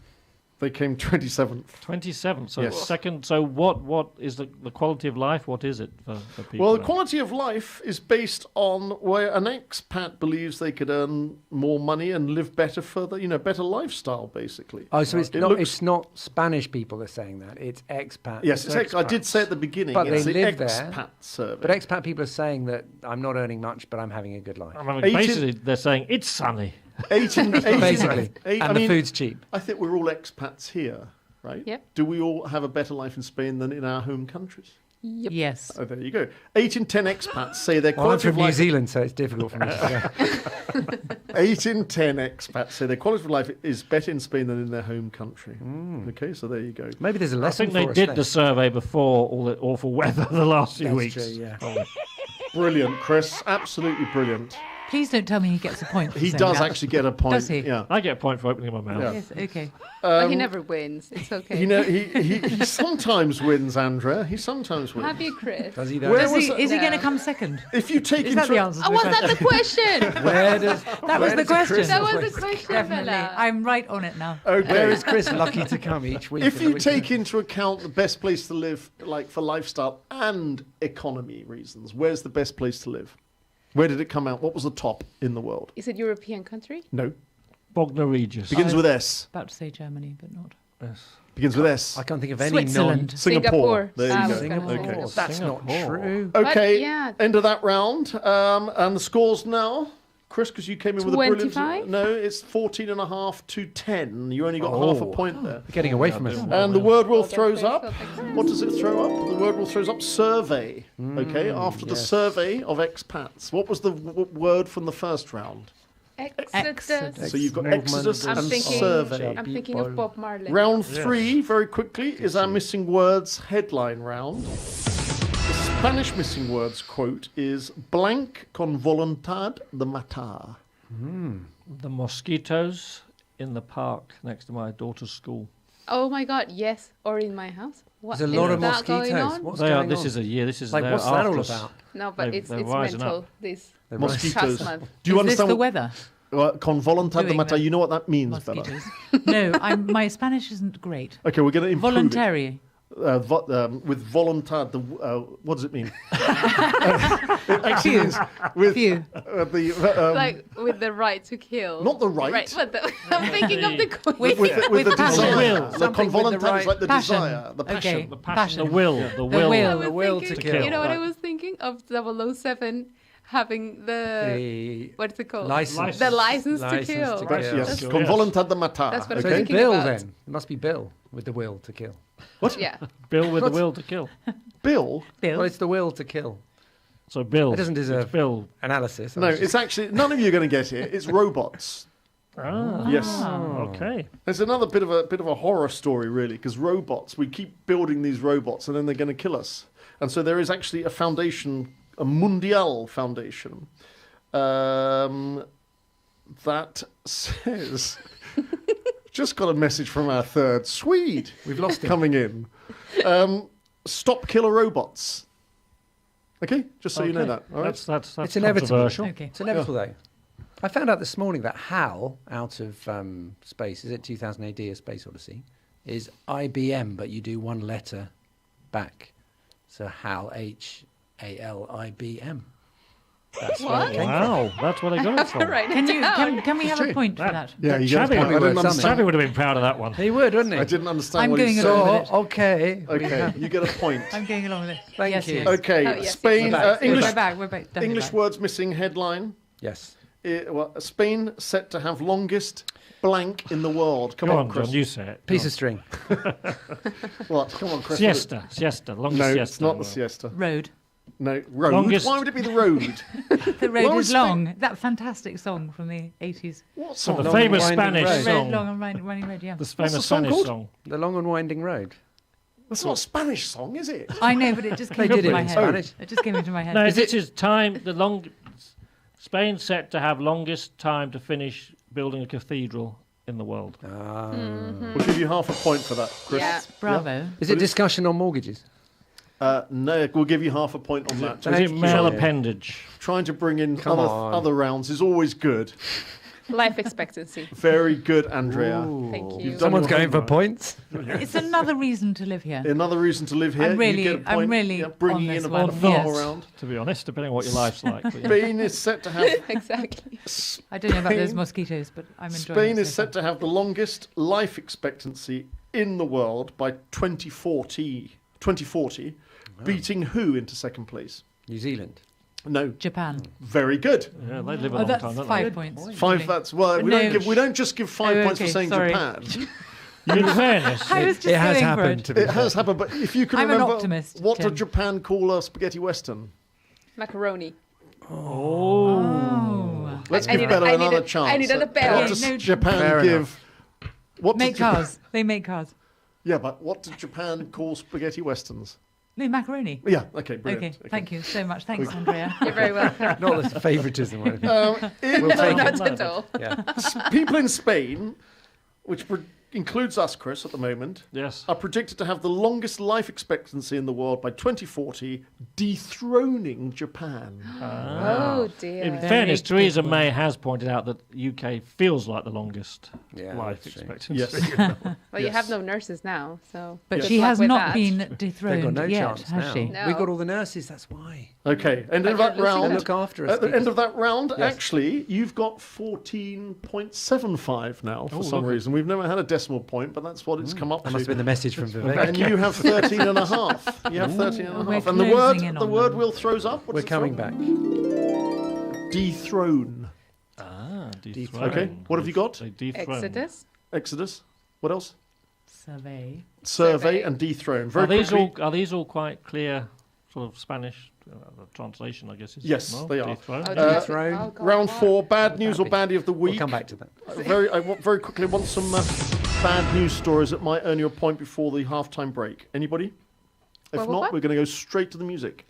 They came 27th. 27. So Yes. second. So what is the quality of life? What is it for people? Well, the then? quality of life is based on where an expat believes they could earn more money and live better further, better lifestyle, basically. Oh, so it's It not. looks- It's not Spanish people that are saying that. It's expats. Yes, It's I did expats. say at the beginning, But it's they the live there. expat survey. But expat people are saying that I'm not earning much, but I'm having a good life. I mean, 18 basically, they're saying it's sunny. 18, Basically, and the food's cheap. I think we're all expats here, right? Yep. Do we all have a better life in Spain than in our home countries? Yep. Yes. Oh, there you go. 8 in 10 expats say their Well, I'm quality from of New life. Zealand, so it's difficult for me to say. 8 in 10 expats say their quality of life is better in Spain than in their home country. Okay, so there you go. Maybe there's a I lesson think they for us did then. the survey before all the awful weather the last few That's weeks. true, yeah. Oh, Brilliant, Chris. Absolutely brilliant. Please don't tell me he gets a point. For He saying does that. actually get a point. Does he? Yeah. I get a point for opening my mouth. Yeah. Yes. Okay. But he never wins. It's okay. He sometimes wins, Andrea. He sometimes wins. Have you, Chris? Does he though? Where Is was he, it? is he No. going to come second? If you take Is that into the answer? To Oh, the was question? that the question? Where does That was the question. That was the question, Definitely. Bella. I'm right on it now. Okay. Where is Chris lucky to come each week? If for the you weekend? take into account the best place to live, like for lifestyle and economy reasons, where's the best place to live? Where did it come out? What was the top in the world? Is it European country? No. Bognor Regis. Begins with S. About to say Germany, but not. Yes. Begins with S. I can't think of any Switzerland. Singapore. There Ah, you I go. was gonna say. Okay. That's not Singapore. true. Okay. But, yeah. End of that round. And the scores now. Chris, because you came in with a 25? brilliant... No, it's 14.5 to 10. You only got half a point there. Getting away from us. And the word will throws Well, up. thanks. What does it throw up? The word will throws up survey. Okay, after the yes. survey of expats. What was the word from the first round? Exodus. So you've got Movement Exodus of and the survey. I'm thinking of Bob Marley. Round 3, very quickly, is our missing words headline round. The Spanish missing words quote is blank con voluntad de matar. The mosquitoes in the park next to my daughter's school. Oh my God, yes. Or in my house. What There's a is lot of that going mosquitoes. on? What's They are. going This on? is a year. This is Like, their what's that all after- about? No, but They're it's rising mental. up. This Mosquitoes. past month. Do you Is this understand the weather? con voluntad de Doing matar? the You know what that means, Bella? Mosquitoes. No, my Spanish isn't great. Okay, we're going to improve it. Voluntary. With voluntad, what does it mean? Few. With Few. Like with the right to kill. not the right. But I'm thinking of the queen. with the passion. desire. Will. The Something con with the voluntad is right- like the Passion. desire, the passion. Okay. The passion. Passion. The will. The will. will. I was The will thinking, to kill. You know what I Right. was thinking of 007 having the The what's it called? license. The license to License kill. to That's, kill. yes, That's- con yes. voluntad de matar. That's what I So was okay? it's thinking Bill about. then. It must be Bill with the will to kill. Yeah. Bill with the will to kill. Bill? Bill. Well, it's the will to kill. So Bill. It doesn't deserve it's Bill. analysis. No, it's actually none of you are going to get it. It's robots. Yes. Okay. There's another bit of a horror story, really, because robots. We keep building these robots, and then they're going to kill us. And so there is actually a foundation, a Mundial Foundation, that says. Just got a message from our third Swede. We've lost him. Coming in. Stop killer robots. Okay, just so you know Okay. that. All right. That's It's inevitable. controversial. Okay. It's inevitable, though. I found out this morning that HAL, out of space, is it 2000 AD, A Space Odyssey, is IBM, but you do one letter back. So HAL, H-A-L-I-B-M. That's where it came from. Wow, that's where they got it from. Right. Can we have true. a point for that? Yeah, you get a Chavi, point. I didn't something. understand. Chavi would have been proud of that one. He would, wouldn't he? I didn't understand I'm what he going said. along So, with it. okay. Okay, you get a point. I'm going along with it. Thank yes, you. Yes. Okay, Oh, yes, Spain. we're back. English We're back. We're back. Definitely English back. words missing headline. Yes. Spain set to have longest blank in the world. Come Go on, on, Chris. John, you say it. Piece of string. What? Come on, Chris. Siesta, longest No, siesta. it's not in the world. siesta. Road. No, road. Longest- Why would it be the road? The road Well, is it's long. That fantastic song from the 80s. What So song? the Long and famous Winding Spanish Road. song. Long and running road, yeah. The the famous song Spanish called? song. The Long and Winding Road. That's not a Spanish song, is it? I know, but it just came They did into it my in head. Spanish. It just came into my head. No, this is time. Spain's set to have longest time to finish building a cathedral in the world. We'll give you half a point for that, Chris. Yeah. Bravo. Is it discussion on mortgages? No, we'll give you half a point on that. Is Thank it you. male Yeah. appendage? Trying to bring in Come on. other rounds is always good. Life expectancy. Very good, Andrea. Thank you. You've done Someone's your going for homework. points. It's another reason to live here. Another reason to live here. I'm really- you get a point. I'm really bringing on in this about one, a yes. four round. To be honest, depending on what your life's like. But yeah. Spain is set to have Exactly. I don't know about those Spain- mosquitoes, but I'm enjoying Spain it is so set to have the longest life expectancy in the world by 2040, beating who into second place? New Zealand. No, far. Japan. very good. Yeah, they live a Oh, long that's time, don't 5 they? points. Five. actually. That's well. No. We don't just give 5 Oh, points for okay, saying sorry. Japan. In fairness, I was just It has going for happened. it. To be It fair. has happened, but if you can I'm an remember, optimist, what Tim. did Japan call a spaghetti western? Macaroni. Oh. Let's I give need Bella I need another a- chance. I need another bell. What Okay, does no, Japan fair give? What Make does Japan- cars. They make cars. Yeah, but what did Japan call spaghetti westerns? No, macaroni. Yeah, okay, brilliant. Okay, thank you so much. Thanks, Andrea. You're very welcome. Not the favouritism or anything. In, We'll take it. Not at all. Yeah. people in Spain, which includes us, Chris, at the moment, yes. are predicted to have the longest life expectancy in the world by 2040, dethroning Japan. Oh dear. In Very fairness, good Theresa one. May has pointed out that UK feels like the longest Yeah, life that's true. expectancy. Yes. Well, you Yes. have no nurses now, so. But Yes. she Good luck has with not that. been They've got dethroned no yet, chance has now. she? No. We've got all the nurses, that's why. Okay, end of But that you're losing They round. look after us. At the kids. end of that round, Yes. actually, you've got 14.75 now for some lovely. reason. We've never had a decimal point, but that's what it's come up That to. must have been the message from Vivek. And you have 13 and a half. You have 13 and a We're half. And the closing in word on them. Will throws up. What We're does it coming throw? back. Dethrone. Ah, Dethrone. dethrone. Okay, what have you got? They dethrone. Exodus. Exodus. What else? Survey. Survey and dethrone. Very quickly. Are these all quite clear, sort of Spanish translation? I guess. Is Yes, no? they are. Dethrone? Oh, Dethrone. oh, God, Round what? 4, bad news or baddie of the We'll week. come back to that. Very quickly want some bad news stories that might earn you a point before the halftime break. Anybody? If What, not, what? we're going to go straight to the music.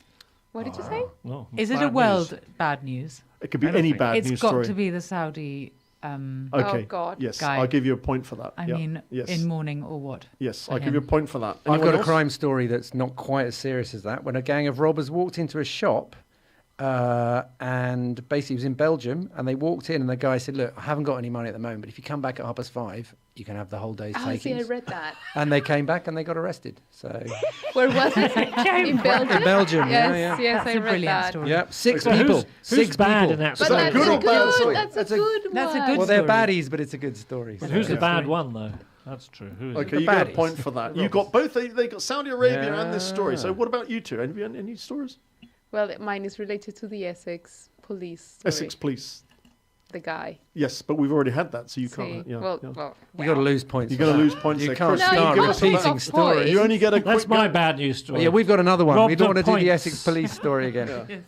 What did you say? No. Is it bad a news. world bad news? It could be Anything. any bad It's news got story. to be the Saudi. Okay. Oh, God. Yes, Guy. I'll give you a point for that. I Yeah. mean, yes. in mourning or what? Yes, for I'll give you a him. point for that. I've Anyone got a else? crime story that's not quite as serious as that. When a gang of robbers walked into a shop, and basically it was in Belgium, and they walked in, and the guy said, "Look, I haven't got any money at the moment, but if you come back at 5:30, you can have the whole day's Oh, see, I takings." read that. And they came back and they got arrested. So Where was it? In Belgium. in Belgium, Yes, yeah. yes, That's I a read brilliant that. story. Yep, six So people. who's Six bad people. in that But that that's good a or bad good. story? That's a That's a- good one. That's a good Well, they're story. baddies, but it's a good story. But So- who's the Good bad story. one though? That's true. Who is Okay, The you get a baddies. point for that. You got both. They got Saudi Arabia and this story. So Yeah. what about you two? Have you any stories? Well, mine is related to the Essex police. Story. Essex Police. The guy. Yes, but we've already had that, so you See, can't. Yeah, well, yeah. well, You got to lose points. You're for going to that. lose points. You there. can't Chris, No, start you can't repeating lose stories. points. You only get a That's quick my go. bad news story. Yeah, we've got another one. Robbed We don't of want to do the points. Essex police story again.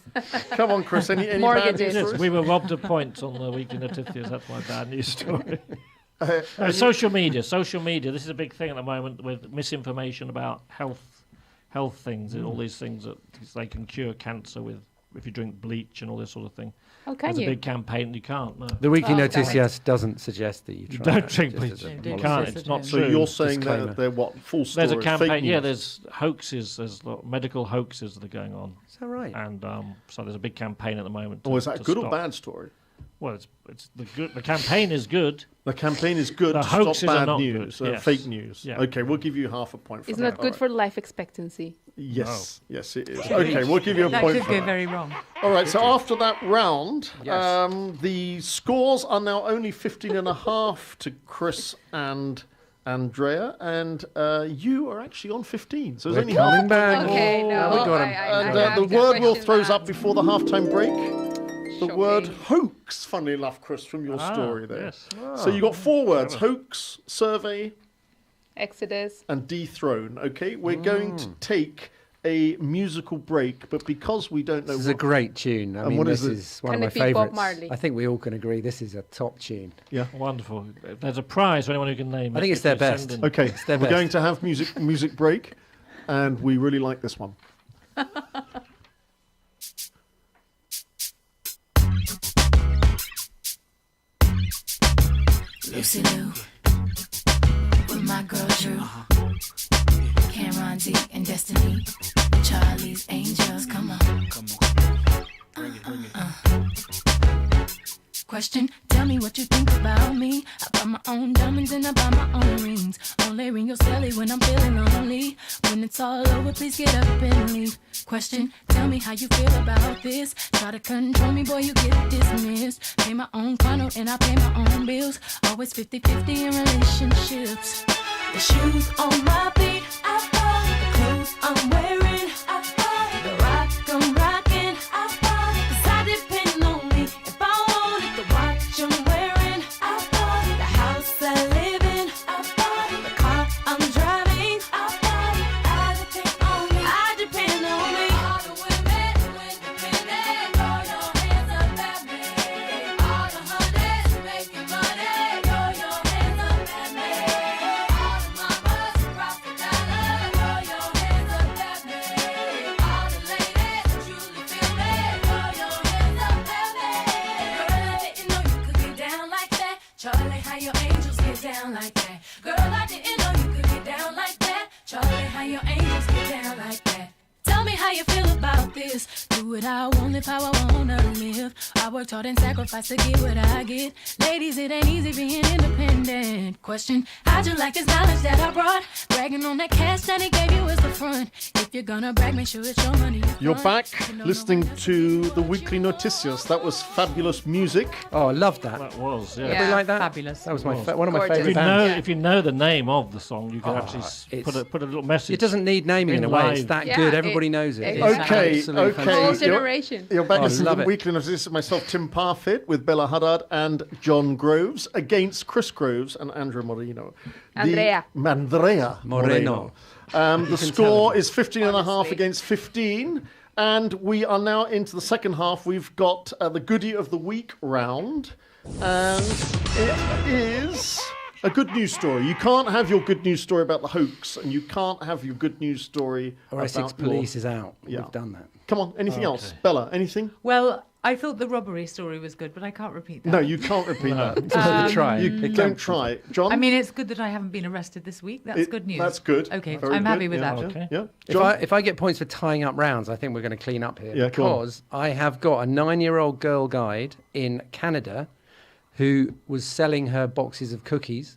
Come on, Chris. Any bad Mortgages. news Yes, stories? we were robbed of points on the Weekly Noticias. That's my bad news story. Uh, Social media. This is a big thing at the moment with misinformation about health things and all these things that they can cure cancer with if you drink bleach and all this sort of thing. Oh, can There's you? a big campaign. You can't. No. The Weekly Oh, Noticias doesn't suggest that you try. Don't that, drink just bleach. as a No, You don't policy. can't. Yes, It's it not is. so true. you're saying Disclaimer. they're what? Full stories? There's a fake campaign. Yeah, news? there's hoaxes. There's medical hoaxes that are going on, Is that right? and so there's a big campaign at the moment. Oh, is that a to good or stop. bad story? Well, it's the good. The campaign is good. The campaign is good The to stop hoaxes are bad not news, good, yes. fake news. Yeah. Okay, we'll give you half a point for It's that. not good for life expectancy. Yes, yes, it is. Okay, we'll give you a That point could for go that. very wrong. All right, so after that round, Yes. the scores are now only 15 and a half to Chris and Andrea, and you are actually on 15. So there's We're only coming back. Okay, no, we got him. And I have the to word will question throws that. up before the halftime break. The Shocking. word hoax, funnily enough, Chris, from your Ah, story there. yes. So you got 4 words: hoax, survey, Exodus. and dethrone. Okay, we're going to take a musical break, but because we don't know This is a great tune. I And mean, what this is it? is one Can of it my be Bob favourites. Marley? I think we all can agree this is a top tune. Wonderful. There's a prize for anyone who can name it. I think it's their If you best. send in- Okay, their we're best. going to have music break, and we really like this one. Lucy Lou, with my girl Drew, Cameron D and Destiny, Charlie's Angels, come on. Bring it. Question, tell me what you think about me. I buy my own diamonds and I buy my own rings. Only ring your celly when I'm feeling lonely. When it's all over, please get up and leave. Question, tell me how you feel about this. Try to control me, boy, you get dismissed. Pay my own condo and I pay my own bills. Always 50-50 in relationships. The shoes on my feet, I buy. The clothes I'm wearing, I buy. The rock I'm rocking, I buy. 'Cause I depend on me. If I wanted the watch I'm wearing, I buy. The house I live in, I buy. The car I'm driving, I buy. I depend on me. I depend on me. All the women who independent, throw your hands up at me. All the honeys making money, throw your hands up at me. All the mamas who rock the dollar, throw your hands up at me. All the ladies who truly feel me, throw your hands up at me. Girl, I didn't know you could get down like that. Charlie, how your angels get down like that. Girl, I didn't know you could get down like that. Charlie, how your angels get down like that. Tell me how you feel about this. Do what I want, live how I wanna live. I worked hard and sacrificed to get what I get. Ladies, it ain't easy being independent. Question, how'd you like this knowledge that I brought? Bragging on that cash that he gave you is the front. If you're gonna brag, make sure it's your money. You're back listening to the Weekly Noticias. That was fabulous music. Oh, I loved that. That was, yeah. Yeah. Everybody like that? Fabulous. That was my Was. one of my Gorgeous. If you favourite know, bands. if you know the name of the song, you can actually it's- put a little message. It doesn't need naming in in a way. It's live. that Yeah, good. it- Everybody knows it. It's exactly. absolutely Okay. Whole fantastic. generation. You're back Oh, listening love to it. the Weekly Noticias. Myself, Tim Parfitt, with Bella Huddart and John Groves, against Chris Groves and Andrea Moreno. Andrea. Andrea Moreno. The score is 15 and a half Honestly. against 15. And we are now into the second half. We've got the Goodie of the Week round. And it is a good news story. You can't have your good news story about the hoax, and you can't have your good news story Or Essex about your... Police is out. Yeah. We've done that. Come on, anything else? Bella, anything? Well, I thought the robbery story was good, but I can't repeat that. No, you can't repeat that. Try. You don't try it. John? I mean, it's good that I haven't been arrested this week. That's good news. That's good. Okay, Very I'm good. happy with Yeah, that. Okay. Yeah. If John? I get points for tying up rounds, I think we're going to clean up here. Yeah, go on. because I have got a 9-year-old girl guide in Canada who was selling her boxes of cookies.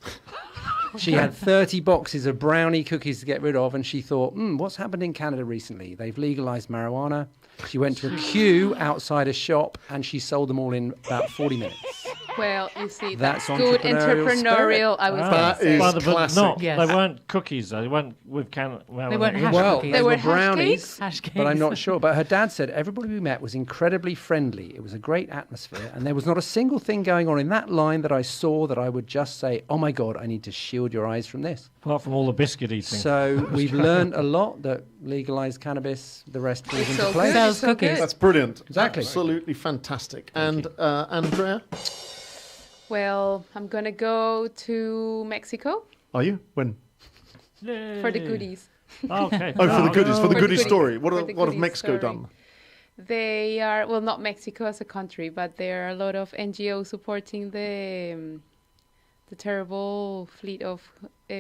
She had 30 boxes of brownie cookies to get rid of, and she thought, what's happened in Canada recently? They've legalized marijuana. She went to a queue outside a shop, and she sold them all in about 40 minutes. Well, you see, That's that's good entrepreneurial entrepreneurial. I was That going to say. is But classic. not, Yes. they weren't cookies, though. They weren't with well, They weren't hash Well, cookies. they were were hash brownies, cakes? Hash but I'm cakes. not sure. But her dad said everybody we met was incredibly friendly. It was a great atmosphere, and there was not a single thing going on in that line that I saw that I would just say, "Oh my God, I need to shield your eyes from this." apart from all the biscuit eating. So we've learned a lot that legalized cannabis, the rest falls It's into so place. good. Sells It's so cookies. good. That's brilliant. Exactly. Absolutely fantastic. And Andrea, Well, I'm going to go to Mexico are you? When? for the goodies. Okay. Oh, for the goodies, for the For the goodie goodies, story. What for have the what have goodies Mexico story. done? They are, well, not Mexico as a country, but there are a lot of NGOs supporting the terrible fleet of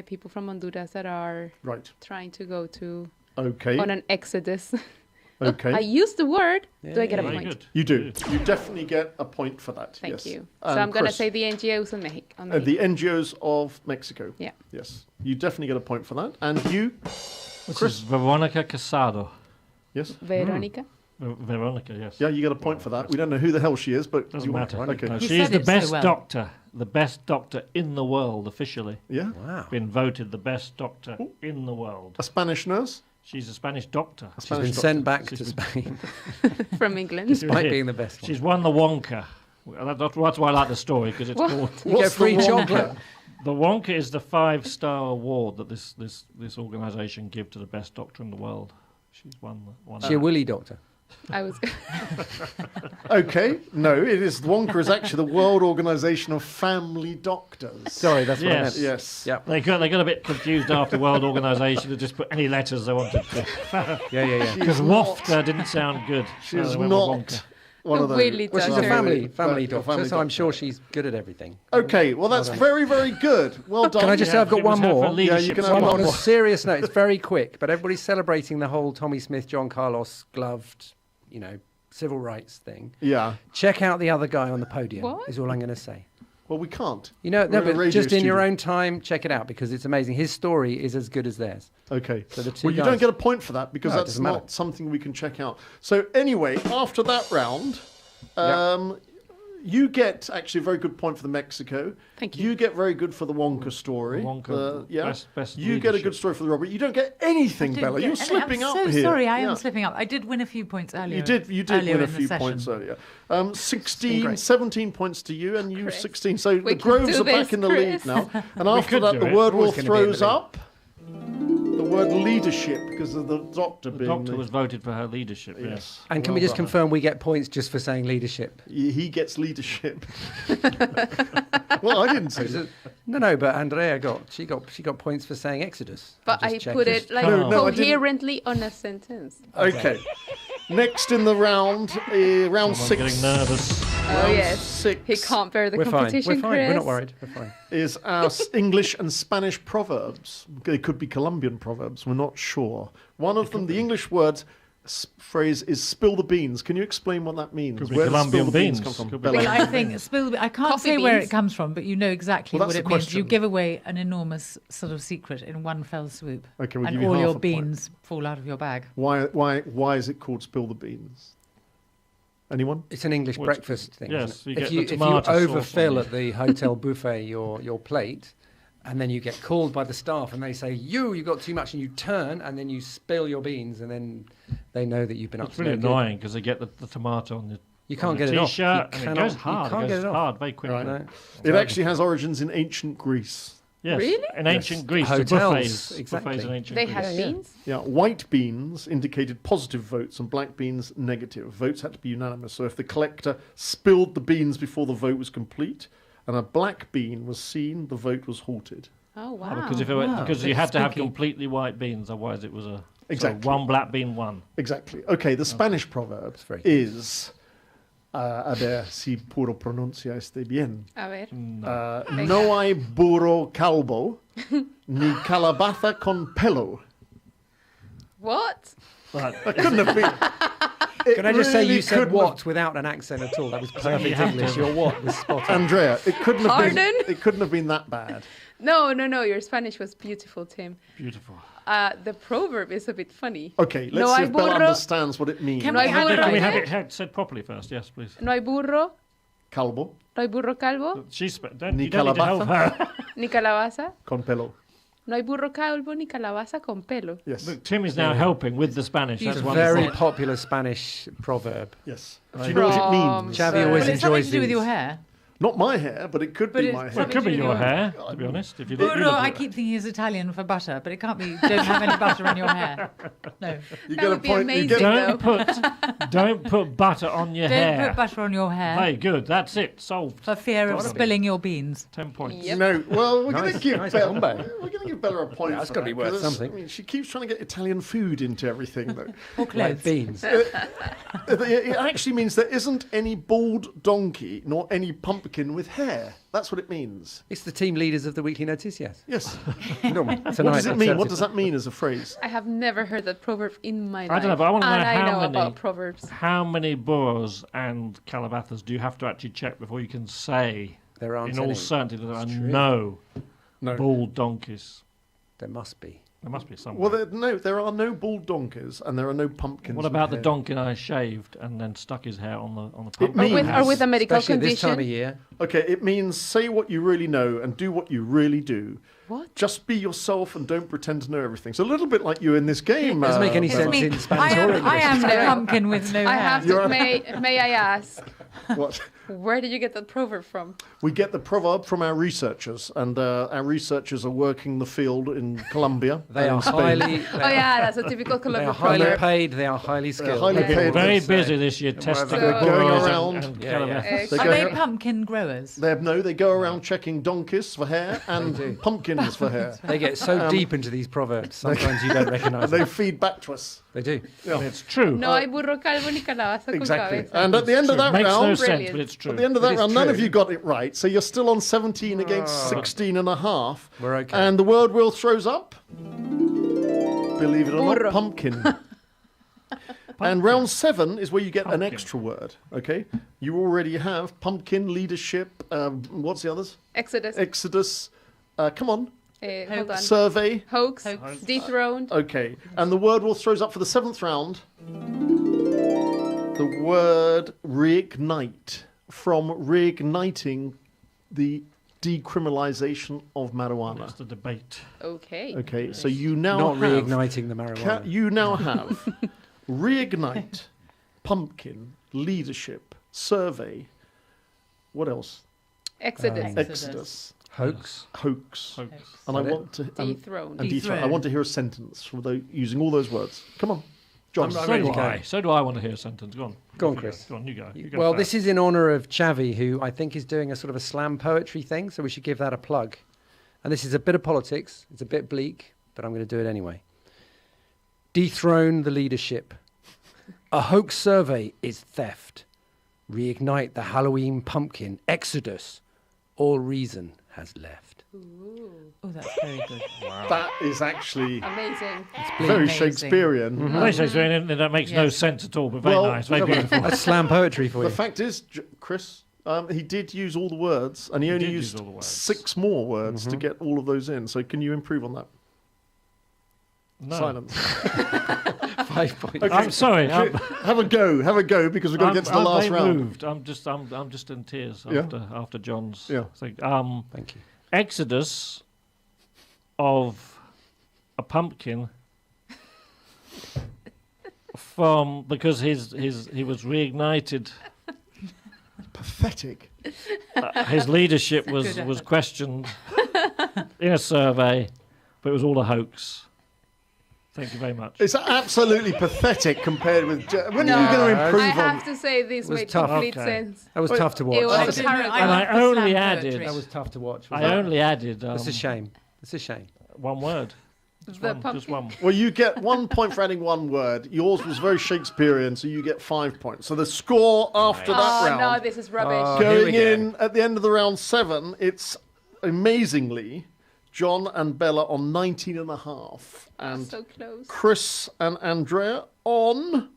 people from Honduras that are Right. trying to go to Okay. on an exodus. Okay. I used the word. Do I get a Very point? good. You do. You definitely get a point for that. Thank yes. you. So I'm going to Chris, say the NGOs on the NGOs of Mexico. Yeah. Yes. You definitely get a point for that. And you? This Chris? is Veronica Casado. Yes. Veronica. Veronica, yes. Yeah, you get a point for that. We don't know who the hell she is, but Doesn't you matter. Okay. No, He she is said the it so best well. doctor. The best doctor in the world, officially. Yeah. Wow. Been voted the best doctor in the world. A Spanish nurse. She's a Spanish doctor. She's Spanish been doctor. sent back She's to Spain, From England. despite being the best one. She's won the Wonka. That's why I like the story, because it's What? called... You get What's the free Wonka? chocolate. The Wonka is the 5-star award that this organisation give to the best doctor in the world. She's one. Is she a woolly doctor? I was. Okay, no, it is. Wonka is actually the World Organization of Family Doctors. Sorry, that's what I meant. Yes. Yeah. They got a bit confused after World Organisation to just put any letters they wanted to. Yeah. Because Wafter didn't sound good. She is So they went with not Wonka. one of those. Willy Well, she's a doctor. family doctor, family so I'm doctor. sure she's good at everything. Okay, well, that's very, very good. Well done. Can I just say I've got it was one her for more? leadership Yeah, you can as have well. one On a more. serious note, it's very quick, but everybody's celebrating the whole Tommy Smith, John Carlos gloved, civil rights thing. Yeah. Check out the other guy on the podium, What? is all I'm going to say. Well, we can't. No, We're in a but radio just in your studio. own time, check it out because it's amazing. His story is as good as theirs. Okay. So the two Well, you guys- don't get a point for that because No, it that's doesn't not matter. something we can check out. So anyway, after that round, you get actually a very good point for the Mexico. Thank you. You get very good for the Wonka story. Wonka, best You get a good leadership. story for the Robert. You don't get anything, Bella. You're slipping I'm up so here. sorry, I Yeah. am slipping up. I did win a few points earlier. You did earlier win a in the few session. points earlier. been 16, great. 17 points to you, and you Chris. 16. So the can Groves do are back this, in the Chris. lead now. And after could that, do the it. word We're will always gonna be in throws the lead. up the word leadership because of the doctor The being doctor the- was voted for her leadership. Yes. Yes. And can Well we just done. confirm we get points just for saying leadership? He gets leadership. Well, I didn't say that. No, but Andrea she got points for saying Exodus. But just I checked. put it like No, I didn't. coherently on a sentence. Okay. Next in the round, round Someone's 6. getting nervous. Oh Round yes. 6 He can't bear the We're fine. competition, We're fine. Chris. We're not worried. We're fine. is our English and Spanish proverbs. They could be Colombian proverbs. We're not sure. One of them, the English word phrase is "spill the beans." Can you explain what that means? Could be Where does Colombian "spill the beans" beans. come from? Could be Bella? Well, I think I can't Coffee say where beans. it comes from, but you know exactly Well, what that's it the means. You question. give away an enormous sort of secret in one fell swoop, Okay, we'll and give you all half your a point. beans fall out of your bag. Why is it called "spill the beans"? Anyone? It's an English Well, breakfast thing. yes, isn't it? you get if the you if you tomato sauce on overfill you. at the hotel buffet your plate, and then you get called by the staff and they say you got too much, and you turn and then you spill your beans, and then they know that you've been up It's to really no good. annoying because they get the tomato on the You can't on get the it off. t-shirt You and it cannot- goes you hard. can't It get goes it off. hard very quickly. Right. No. It actually has origins in ancient Greece. Yes. Really? In ancient Greece, the Hotels, buffets, exactly. buffets in ancient They Greece. had Yeah. beans. Yeah, white beans indicated positive votes and black beans negative. Votes had to be unanimous. So if the collector spilled the beans before the vote was complete and a black bean was seen, the vote was halted. Oh Oh, wow. because if it Wow, because you that's had to have spooky. completely white beans, otherwise it was Exactly. so one black bean, one. Exactly. Okay, the Spanish proverb very good. is, a ver si puro pronuncia este bien. A ver. No hay burro calvo, ni calabaza con pelo. What? Right. That couldn't have been. It Can I just say really you said couldn't what without an accent at all? That was perfect have English. to. Your what was spot have- on. Andrea, it couldn't have been. Pardon? It couldn't have been that bad. No. Your Spanish was beautiful, Tim. Beautiful. The proverb is a bit funny. Okay, let's No see hay if Bella burro. understands what it means. Can No we hay have burro. it Can we right? have it said properly first? Yes, please. No hay burro. Calvo No hay burro calvo. She's Ni you don't need to help her. Ni calabaza. con pelo. No hay burro calvo ni calabaza con pelo. Yes. Look, Tim is now helping with the Spanish. That's It's a wonderful. very popular Spanish proverb. Yes. Right. Do you know what it From- means? Xavi Well, always Well, it's something enjoys to do with these. your hair. Not my hair, but it could But be it's my Well, hair. it could be Something to do your with hair, to be honest. If you look, Burro, I keep thinking is Italian for butter, but it can't be. Don't have any butter on your hair. No. You That get a would be point. You amazing. get don't put butter on your Don't hair. put butter on your hair Very good. That's it. Solved. for fear of Problem. spilling your beans. 10 points. Yep. No, well, we're going to Nice- give nice Bella. combo. We're going to give Bella a point. Yeah, that's for gotta be that, worth 'cause something. I mean, she keeps trying to get Italian food into everything, though. Or Like clothes. beans. It actually means there isn't any bald donkey nor any pumpkin with hair. That's what it means. It's the team leaders of the Weekly Noticias. Yes. Tonight, What does it mean? that's What does that mean as a phrase? I have never heard that proverb in my life. I don't know, but I wanna know and how I know many- about proverbs. How many burros and calabazas do you have to actually check before you can say, There aren't in all any. certainty, that there are It's true. no No. bald donkeys? There must be. There must be somewhere. Well, there are no bald donkeys and there are no pumpkins. What with about the hair. donkey I shaved and then stuck his hair on the It pumpkin? means- Or with a medical Especially at this time of condition. year. Okay, it means say what you really know and do what you really do. What? Just be yourself and don't pretend to know everything. So a little bit like you in this game. Doesn't make any Bella. sense in I Spanish or am, English. I am the pumpkin with no I hair. have You're to. a- May I ask? What? Where did you get that proverb from? We get the proverb from our researchers, and our researchers are working the field in Colombia. They and are in Spain. highly. Oh yeah, that's a typical They Colombian are highly proverb. paid. They are highly skilled. highly Yeah. paid. Very So- busy this year testing They're growers going and- around. and Yeah, kind of- yeah. They Are go- they pumpkin growers? They go around checking donkeys for hair and pumpkins for hair. They get so deep into these proverbs. Sometimes you don't recognise And them. they feed back to us. They do. Yeah. It's true. No hay burro calvo ni calabaza con Exactly. cabeza. And at the end of that Makes no round, sense, Brilliant. but it's true. at the end of that It is round, none of true. you got it right. So you're still on 17 against 16 and a half. We're okay. And the word wheel throws up. Believe it or Burro. not, pumpkin. And round 7 is where you get an Pumpkin. extra word. Okay, you already have pumpkin, leadership. What's the others? Exodus. Exodus. Come on, Hold on. survey. Hoax. Hoax. Dethroned. Okay, and the word wheel throws up for the 7th round. The word reignite, from reigniting the decriminalisation of marijuana. That's the debate. Okay. Okay, so you now Not have, reigniting the marijuana. you now have reignite, pumpkin, leadership, survey. What else? Exodus. Exodus, Hoax. hoax, Hoax. and I Is that want to Dethroned. and dethrone. I want to hear a sentence from using all those words. Come on, John. I'm So ready do to go. I. So do I want to hear a sentence. Go on. Go on, You Chris. Go on, you go. You go Well, first. this is in honour of Chavi, who I think is doing a sort of a slam poetry thing, so we should give that a plug. And this is a bit of politics. It's a bit bleak, but I'm going to do it anyway. Dethrone the leadership. A hoax survey is theft. Reignite the Halloween pumpkin. Exodus. All reason has left. Oh, that's very good. That is actually Amazing. very Amazing. Shakespearean. Very Shakespearean, and that makes no Yes. sense at all, but very Well, nice, very beautiful. That's slam poetry for The you. fact is, Chris, he did use all the words, and he only did use used all the words. 6 more words to get all of those in. So can you improve on that? No. Silence. 5 points. Okay. I'm sorry. Have a go, because we've got to get to the last very round. moved. I'm just in tears Yeah. after John's Yeah. thing. Thank you. Exodus of a pumpkin because he was reignited. Pathetic. His leadership was good was effort. questioned in a survey, but it was all a hoax. Thank you very much. It's absolutely pathetic compared with. When are you No, going to I improve on? have to say this was made tough. complete Okay. sense. That was Wait, tough to It watch. was I terrible. And I love the only slam added- poetry. That was tough to watch. I only added It's a shame. It's a shame. one word. The Just pumpkin. one. Well, you get 1 point for adding one word. Yours was very Shakespearean, so you get 5 points. So the score after that Oh round, no, this is rubbish. Oh, here we going go. in at the end of the round 7, it's amazingly John and Bella on 19 and a half, and So close. Chris and Andrea on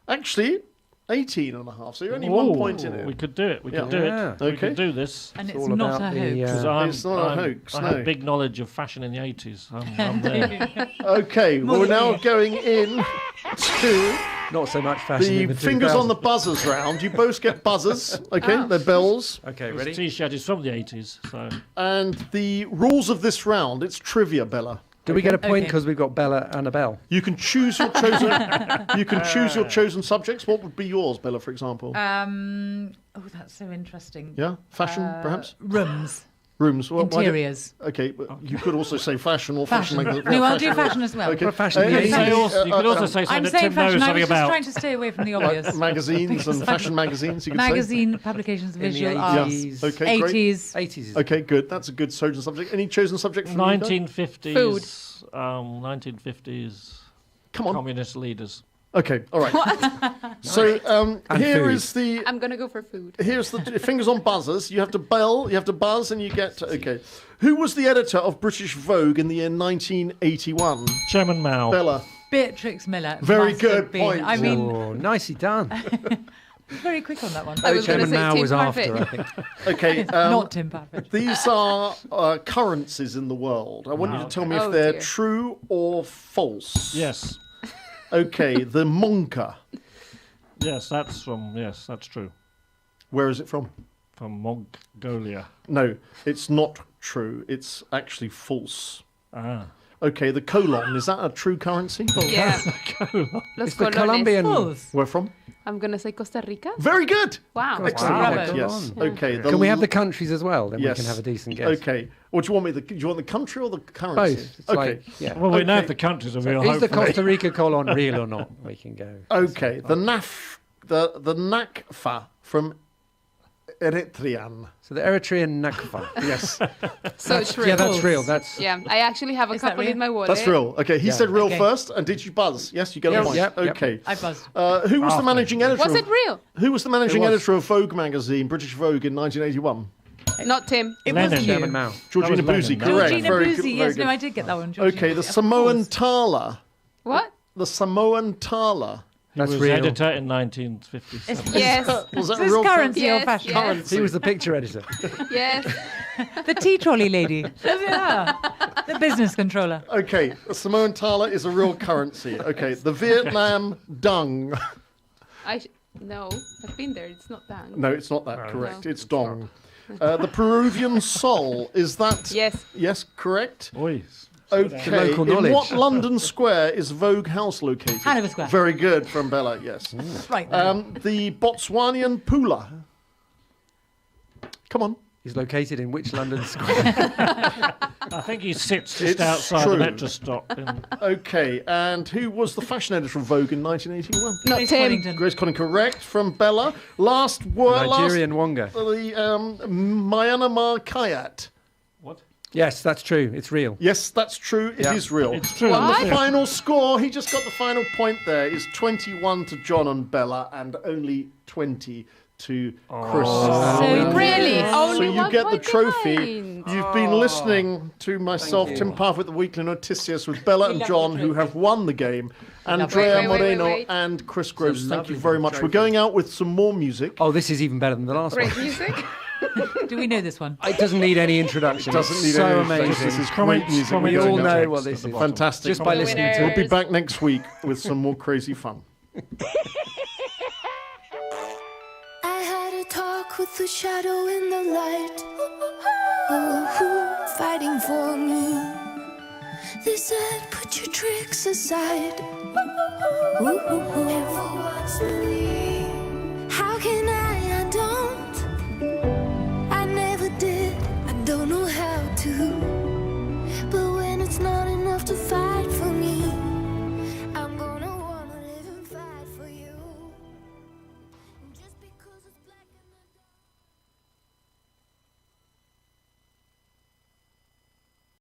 actually 18 and a half. So you're only 1 point in We it. could do it. We Yeah. could do Yeah. it. We Okay. could do this. And it's all not about a the, hoax. Because It's not a hoax, I no. have big knowledge of fashion in the 80s. I'm there. Okay, well, we're now going in to Not so much fashion the in the fingers on the 2000s. buzzers round. You both get buzzers, okay? They're bells. Okay, This ready? T-shirt is from the 80s, so And the rules of this round, it's trivia, Bella. Do we get a point Okay. because we've got Bella and a bell? You can choose your chosen. You can choose your chosen subjects. What would be yours, Bella, for example? Oh, that's so interesting. Yeah, fashion, perhaps. Rooms, Rooms. Well, why don't- interiors, Okay, but you could also say fashion or fashion. fashion. No, I'll do fashion as well. Okay. For fashion, Uh, yeah. you, could also say I'm something that saying Tim knows fashion. I something was just about. trying to stay away from the obvious. magazines and fashion magazines. You could say. Magazine, publications, In the visual arts, 80s. Okay, great. 80s. 80s is Okay, good. That's a good chosen subject. Any chosen subject from you guys? 1950s, 1950s Come on. communist leaders. Okay, all right. So And here food. is the I'm gonna go for food. here's the fingers on buzzers. You have to bell, you have to buzz, and you get okay. Who was the editor of British Vogue in the year 1981? Chairman Mao. Bella. Beatrix Miller. Very must good have been. point. I mean, Oh, nicely done. very quick on that one. I was gonna Chairman say Mao Tim was after, I Parfitt. think. Okay. Not Tim Parfitt. These are currencies in the world. I want you to tell me if Oh, they're dear. true or false. Yes, Okay, the Monka. yes, that's true. Where is it from? From Mongolia. No, it's not true. It's actually false. Ah, Okay, the colon, is that a true currency? Yeah. Los It's the colones. Colombian. False. Where from? I'm going to say Costa Rica. Very good. Wow. Excellent. Wow. Right, yes. Okay. Can we have the countries as well? Then Yes. we can have a decent guess. Okay. Or do you want me? Do you want the country or the currency? Both. It's Okay. like, yeah. Well, we know Okay. if the countries are real. Is the hopefully. Costa Rica colon real or not? We can go. Okay. The nakfa from Eritrean. So the Eritrean Nakfa. Yes. So true. Yeah, that's real. That's Yeah, I actually have a Is that couple real? in my wallet. That's real. Okay. He Yeah. said real Okay. first, and did you buzz? Yes, you get a Yes. point. Yep, yep. Okay. I buzzed. Who was the managing editor? Was of- it real? Who was the managing It was. editor of Vogue magazine, British Vogue, in 1981? Not Tim. It Lennon. wasn't Chairman you. Mao. Georgina That was Boozy, Lennon, no? correct. Georgina Very Boozy. good, Yes, very no, good. I did get that one. Georgina Okay, the Boozy, of Samoan course. thaler. What? The Samoan thaler. He That's was real. editor in 1957. Yes. Was that This real? currency Yes, or fashion? yes. He was the picture editor. Yes. The tea trolley lady. Yeah. The business controller. Okay, the Samoan thaler is a real currency. Okay, the Vietnam dung. No, I've been there. It's not that. No, it's not that. No. Correct. No. It's dong. The Peruvian sol, is that? Yes. Yes, correct. Oi. Okay. local In knowledge. what London square is Vogue House located? Hanover Square. Very good from Bella. Yes. Right. The Botswanian pula. Come on. He's located in which London square? I think he sits just It's outside true. the metro stop. Okay, and who was the fashion editor of Vogue in 1981? Not Grace Tim. Coddington. Grace Conning, correct from Bella. Last word. Nigerian Wonga. The Myanmar Kayat. What? Yes, that's true. It's real. Yes, that's true. It is Yeah. real. It's true. What? The final score, he just got the final point there, is 21 to John and Bella and only 20 to Chris. So Really? So Only you one get the point trophy. behind. You've been listening to myself, Tim Parfitt, the Weekly Noticias, with Bella and love John, the who have won the game. Andrea Wait, wait, Moreno wait. and Chris Gross. Thank you lovely very much. We're trophy. going out with some more music. Oh, this is even better than the last Great one. music. Do we know this one? It doesn't need any introduction. Doesn't It's need so any amazing. introduction. This is Comments, great music. comments. We We're all going know out. what this is. Fantastic. Just by The listening to winners. it. We'll be back next week with some more crazy fun. I had a talk with the shadow in the light, fighting for me. They said, put your tricks aside, and for once believe.